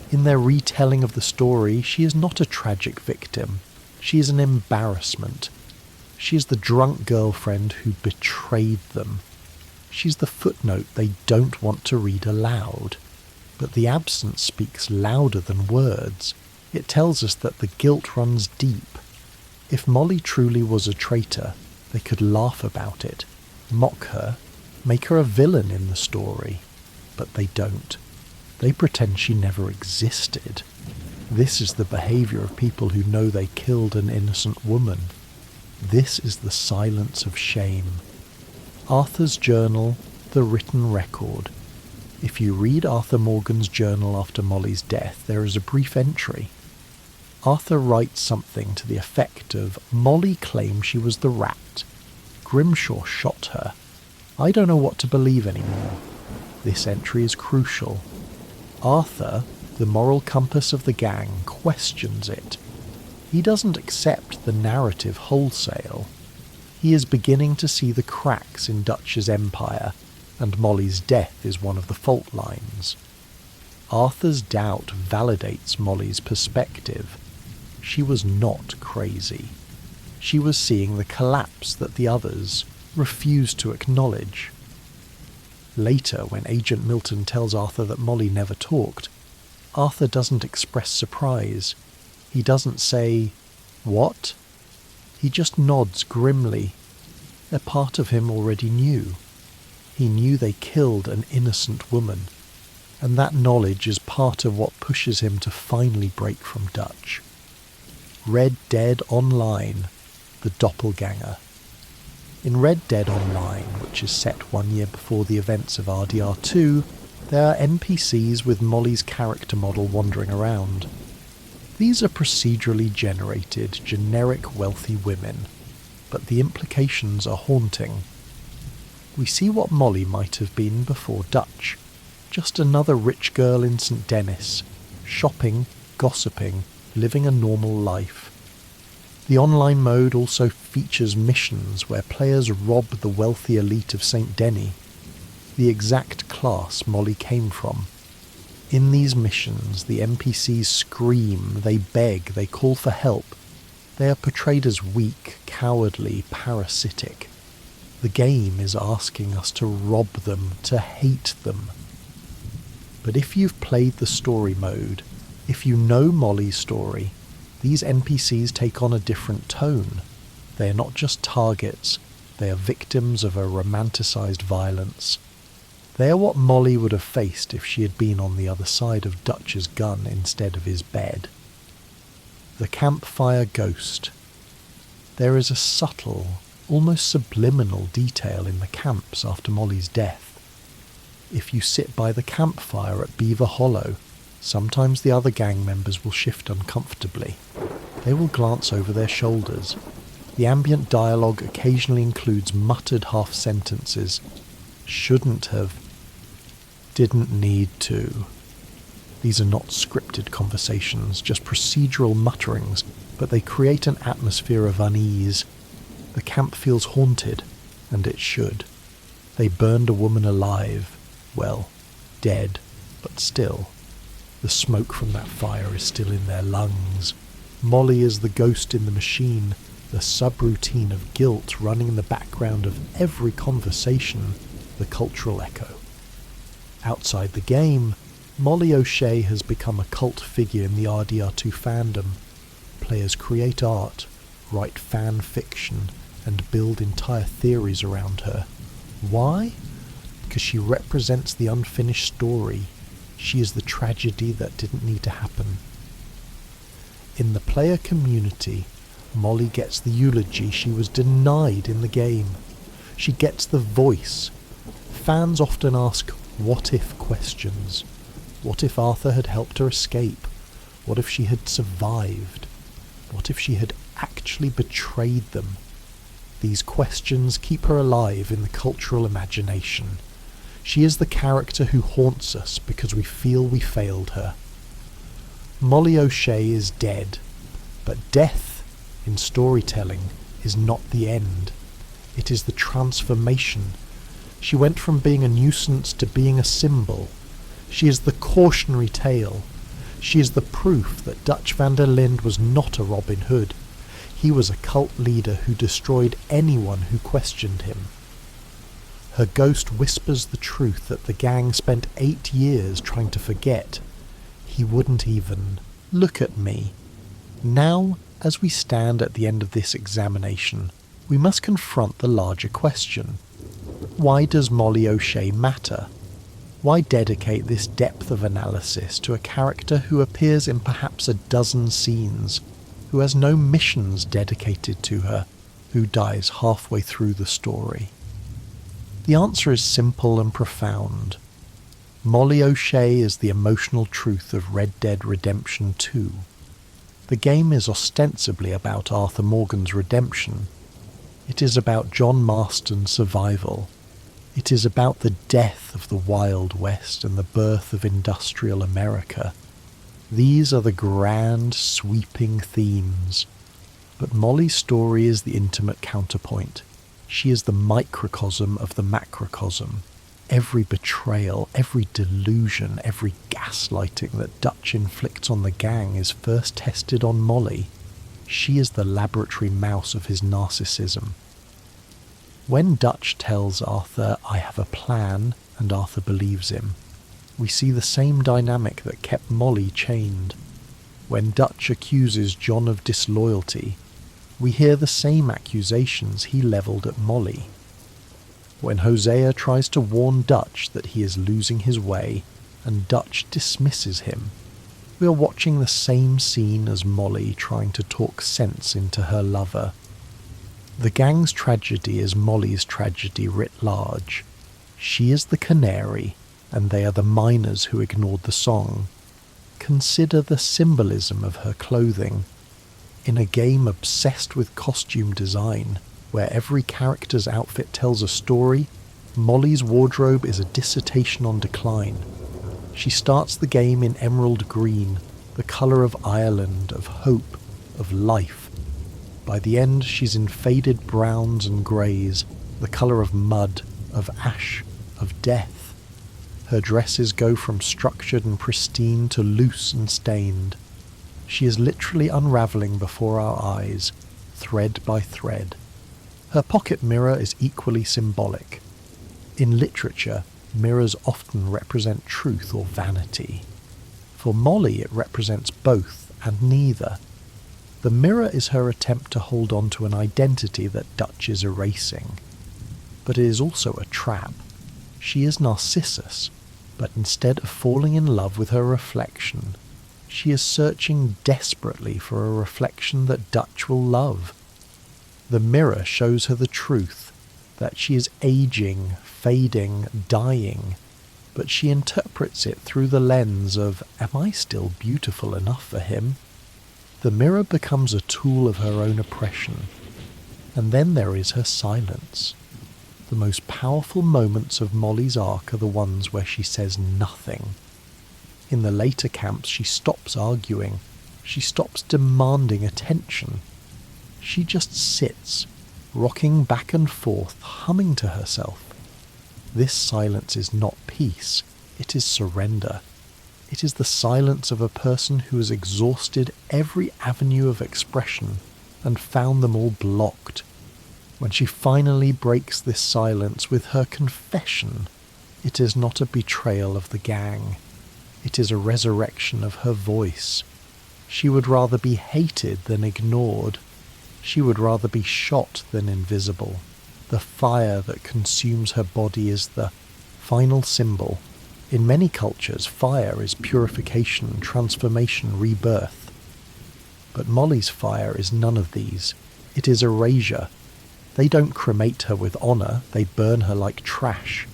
In their retelling of the story, she is not a tragic victim. She is an embarrassment. She is the drunk girlfriend who betrayed them. She's the footnote they don't want to read aloud. But the absence speaks louder than words. It tells us that the guilt runs deep. If Molly truly was a traitor, they could laugh about it, mock her, make her a villain in the story. But they don't. They pretend she never existed. This is the behaviour of people who know they killed an innocent woman. This is the silence of shame. Arthur's journal, the written record. If you read Arthur Morgan's journal after Molly's death, there is a brief entry. Arthur writes something to the effect of, "Molly claimed she was the rat. Grimshaw shot her. I don't know what to believe anymore." This entry is crucial. Arthur, the moral compass of the gang, questions it. He doesn't accept the narrative wholesale. He is beginning to see the cracks in Dutch's empire, and Molly's death is one of the fault lines. Arthur's doubt validates Molly's perspective. She was not crazy. She was seeing the collapse that the others refused to acknowledge. Later, when Agent Milton tells Arthur that Molly never talked, Arthur doesn't express surprise. He doesn't say, "What?" He just nods grimly. A part of him already knew. He knew they killed an innocent woman, and that knowledge is part of what pushes him to finally break from Dutch. Red Dead Online, the doppelganger. In Red Dead Online, which is set 1 year before the events of RDR2, There are NPCs with Molly's character model wandering around. These are procedurally generated, generic wealthy women, but the implications are haunting. We see what Molly might have been before Dutch, just another rich girl in St. Denis, shopping, gossiping, living a normal life. The online mode also features missions where players rob the wealthy elite of St. Denis, the exact class Molly came from. In these missions, the NPCs scream, they beg, they call for help. They are portrayed as weak, cowardly, parasitic. The game is asking us to rob them, to hate them. But if you've played the story mode, if you know Molly's story, these NPCs take on a different tone. They are not just targets, they are victims of a romanticised violence. They are what Molly would have faced if she had been on the other side of Dutch's gun instead of his bed. The campfire ghost. There is a subtle, almost subliminal detail in the camps after Molly's death. If you sit by the campfire at Beaver Hollow, sometimes the other gang members will shift uncomfortably. They will glance over their shoulders. The ambient dialogue occasionally includes muttered half-sentences. Shouldn't have. Didn't need to. These are not scripted conversations, just procedural mutterings, but they create an atmosphere of unease. The camp feels haunted, and it should. They burned a woman alive. Well, dead, but still. The smoke from that fire is still in their lungs. Molly is the ghost in the machine, the subroutine of guilt running in the background of every conversation, the cultural echo. Outside the game, Molly O'Shea has become a cult figure in the RDR2 fandom. Players create art, write fan fiction, and build entire theories around her. Why? Because she represents the unfinished story. She is the tragedy that didn't need to happen. In the player community, Molly gets the eulogy she was denied in the game. She gets the voice. Fans often ask what-if questions. What if Arthur had helped her escape? What if she had survived? What if she had actually betrayed them? These questions keep her alive in the cultural imagination. She is the character who haunts us because we feel we failed her. Molly O'Shea is dead, but death, in storytelling, is not the end. It is the transformation. She went from being a nuisance to being a symbol. She is the cautionary tale. She is the proof that Dutch van der Linde was not a Robin Hood. He was a cult leader who destroyed anyone who questioned him. Her ghost whispers the truth that the gang spent 8 years trying to forget. He wouldn't even look at me. Now, as we stand at the end of this examination, we must confront the larger question. Why does Molly O'Shea matter? Why dedicate this depth of analysis to a character who appears in perhaps a dozen scenes, who has no missions dedicated to her, who dies halfway through the story? The answer is simple and profound. Molly O'Shea is the emotional truth of Red Dead Redemption 2. The game is ostensibly about Arthur Morgan's redemption. It is about John Marston's survival. It is about the death of the Wild West and the birth of industrial America. These are the grand, sweeping themes. But Molly's story is the intimate counterpoint. She is the microcosm of the macrocosm. Every betrayal, every delusion, every gaslighting that Dutch inflicts on the gang is first tested on Molly. She is the laboratory mouse of his narcissism. When Dutch tells Arthur, "I have a plan," and Arthur believes him, we see the same dynamic that kept Molly chained. When Dutch accuses John of disloyalty, we hear the same accusations he levelled at Molly. When Hosea tries to warn Dutch that he is losing his way, and Dutch dismisses him, we are watching the same scene as Molly trying to talk sense into her lover. The gang's tragedy is Molly's tragedy writ large. She is the canary, and they are the miners who ignored the song. Consider the symbolism of her clothing. In a game obsessed with costume design, where every character's outfit tells a story, Molly's wardrobe is a dissertation on decline. She starts the game in emerald green, the colour of Ireland, of hope, of life. By the end, she's in faded browns and greys, the colour of mud, of ash, of death. Her dresses go from structured and pristine to loose and stained. She is literally unravelling before our eyes, thread by thread. Her pocket mirror is equally symbolic. In literature, mirrors often represent truth or vanity. For Molly, it represents both and neither. The mirror is her attempt to hold on to an identity that Dutch is erasing. But it is also a trap. She is Narcissus, but instead of falling in love with her reflection, she is searching desperately for a reflection that Dutch will love. The mirror shows her the truth, that she is aging, fading, dying, but she interprets it through the lens of, am I still beautiful enough for him? The mirror becomes a tool of her own oppression. And then there is her silence. The most powerful moments of Molly's arc are the ones where she says nothing. In the later camps, she stops arguing. She stops demanding attention. She just sits, rocking back and forth, humming to herself. This silence is not peace, it is surrender. It is the silence of a person who has exhausted every avenue of expression and found them all blocked. When she finally breaks this silence with her confession, it is not a betrayal of the gang. It is a resurrection of her voice. She would rather be hated than ignored. She would rather be shot than invisible. The fire that consumes her body is the final symbol. In many cultures, fire is purification, transformation, rebirth. But Molly's fire is none of these. It is erasure. They don't cremate her with honour, they burn her like trash.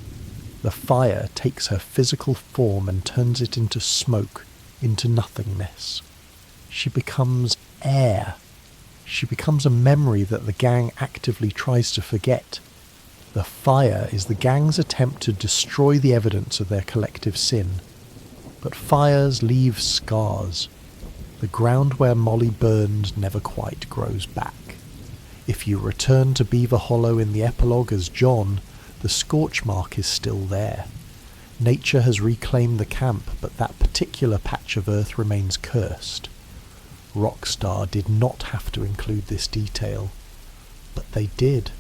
The fire takes her physical form and turns it into smoke, into nothingness. She becomes air. She becomes a memory that the gang actively tries to forget. The fire is the gang's attempt to destroy the evidence of their collective sin. But fires leave scars. The ground where Molly burned never quite grows back. If you return to Beaver Hollow in the epilogue as John, the scorch mark is still there. Nature has reclaimed the camp, but that particular patch of earth remains cursed. Rockstar did not have to include this detail, but they did,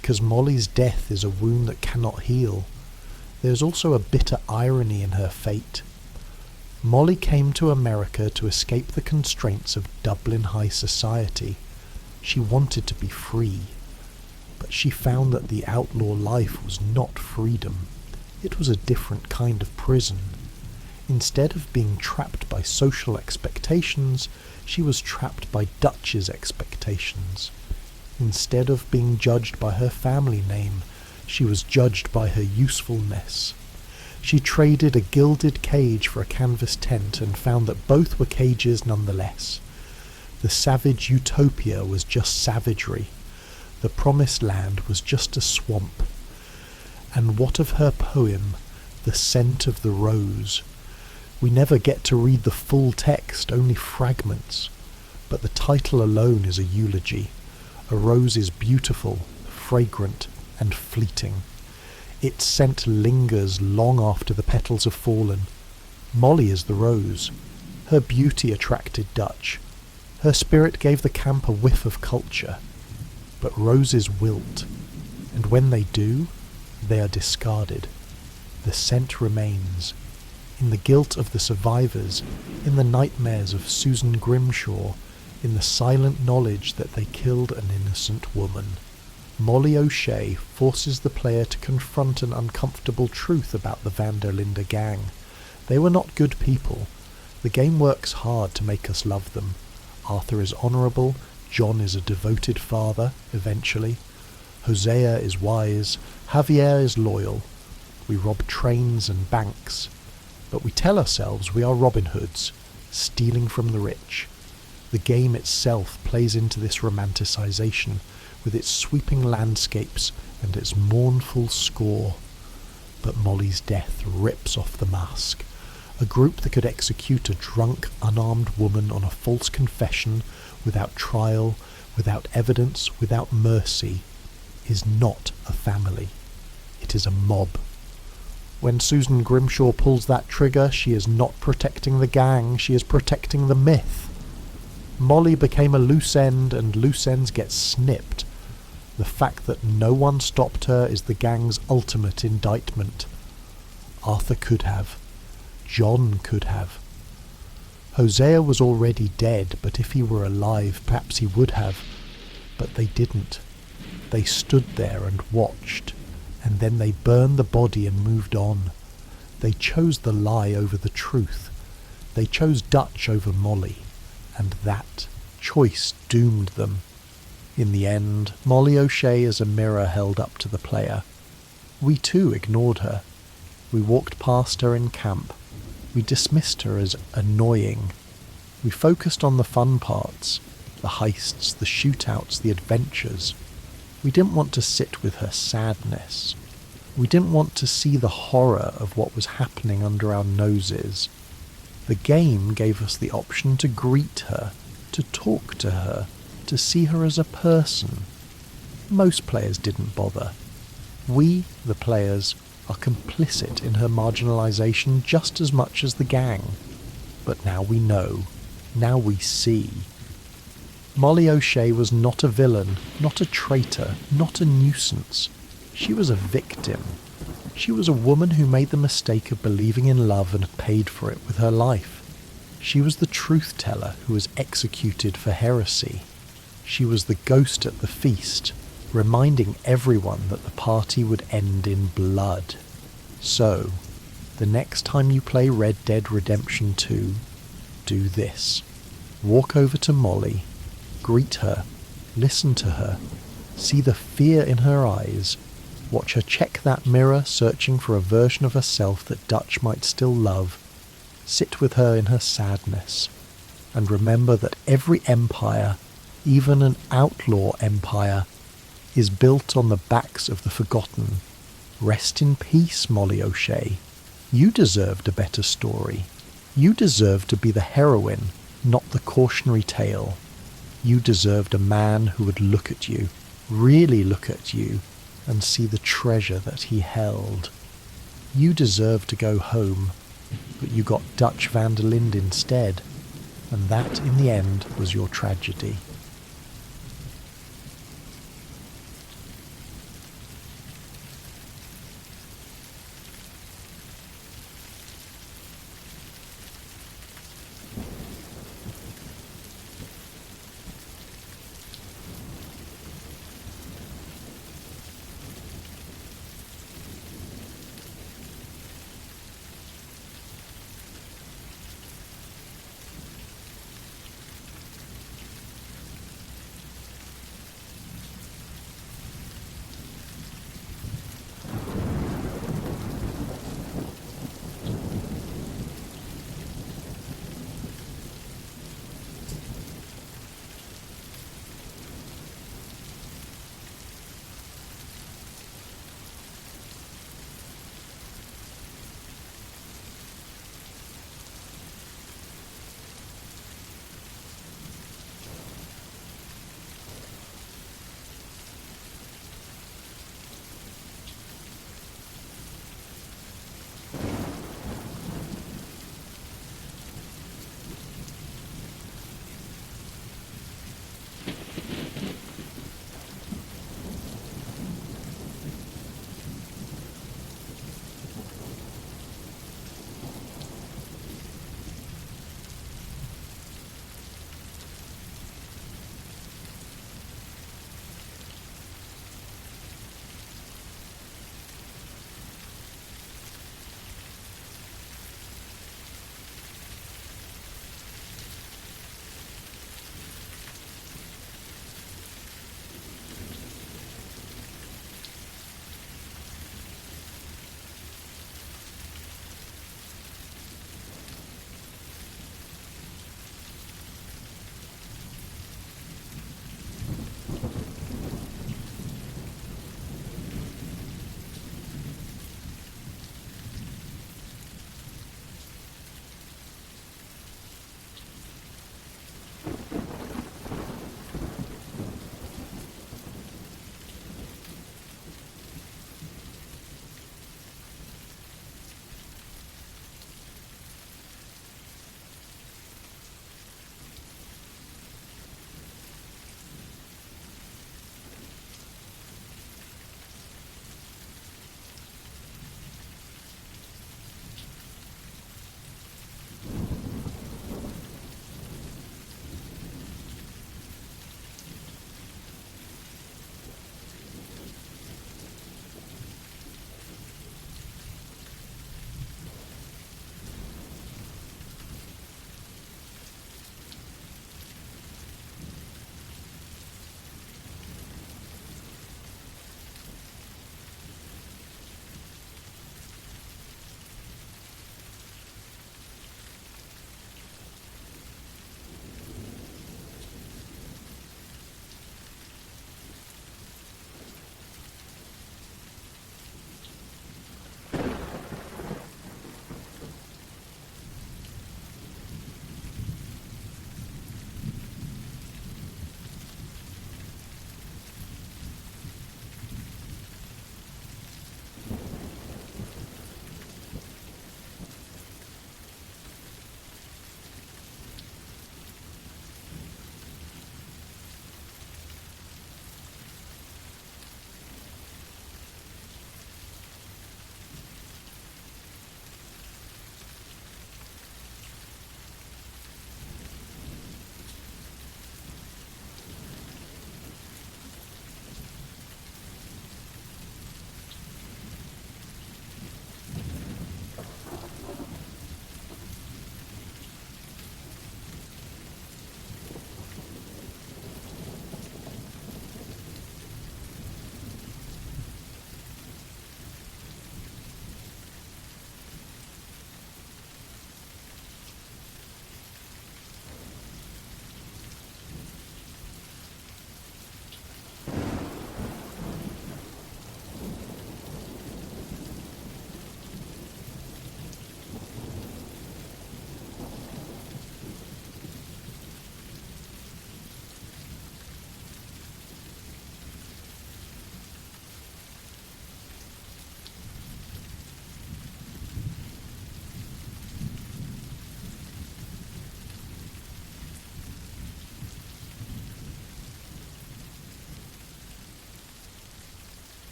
because Molly's death is a wound that cannot heal. There's also a bitter irony in her fate. Molly came to America to escape the constraints of Dublin high society. She wanted to be free, but she found that the outlaw life was not freedom. It was a different kind of prison. Instead of being trapped by social expectations, she was trapped by Dutch's expectations. Instead of being judged by her family name, she was judged by her usefulness. She traded a gilded cage for a canvas tent and found that both were cages nonetheless. The savage utopia was just savagery. The promised land was just a swamp. And what of her poem, The Scent of the Rose? We never get to read the full text, only fragments. But the title alone is a eulogy. A rose is beautiful, fragrant, and fleeting. Its scent lingers long after the petals have fallen. Molly is the rose. Her beauty attracted Dutch. Her spirit gave the camp a whiff of culture. But roses wilt, and when they do, they are discarded. The scent remains. In the guilt of the survivors, in the nightmares of Susan Grimshaw, in the silent knowledge that they killed an innocent woman. Molly O'Shea forces the player to confront an uncomfortable truth about the Van der Linde gang. They were not good people. The game works hard to make us love them. Arthur is honourable, John is a devoted father, eventually. Hosea is wise, Javier is loyal. We rob trains and banks, but we tell ourselves we are Robin Hoods, stealing from the rich. The game itself plays into this romanticisation with its sweeping landscapes and its mournful score. But Molly's death rips off the mask. A group that could execute a drunk, unarmed woman on a false confession, without trial, without evidence, without mercy, is not a family. It is a mob. When Susan Grimshaw pulls that trigger, she is not protecting the gang, she is protecting the myth. Molly became a loose end, and loose ends get snipped. The fact that no one stopped her is the gang's ultimate indictment. Arthur could have. John could have. Hosea was already dead, but if he were alive, perhaps he would have. But they didn't. They stood there and watched, and then they burned the body and moved on. They chose the lie over the truth. They chose Dutch over Molly, and that choice doomed them. In the end, Molly O'Shea is a mirror held up to the player. We too ignored her. We walked past her in camp. We dismissed her as annoying. We focused on the fun parts, the heists, the shootouts, the adventures. We didn't want to sit with her sadness. We didn't want to see the horror of what was happening under our noses. The game gave us the option to greet her, to talk to her, to see her as a person. Most players didn't bother. We, the players, are complicit in her marginalisation just as much as the gang. But now we know. Now we see. Molly O'Shea was not a villain, not a traitor, not a nuisance. She was a victim. She was a woman who made the mistake of believing in love and paid for it with her life. She was the truth-teller who was executed for heresy. She was the ghost at the feast, reminding everyone that the party would end in blood. So, the next time you play Red Dead Redemption 2, do this. Walk over to Molly, greet her, listen to her, see the fear in her eyes, watch her check that mirror searching for a version of herself that Dutch might still love, sit with her in her sadness, and remember that every empire, even an outlaw empire, is built on the backs of the forgotten. Rest in peace, Molly O'Shea. You deserved a better story. You deserved to be the heroine, not the cautionary tale. You deserved a man who would look at you, really look at you, and see the treasure that he held. You deserved to go home, but you got Dutch van der Linde instead, and that in the end was your tragedy.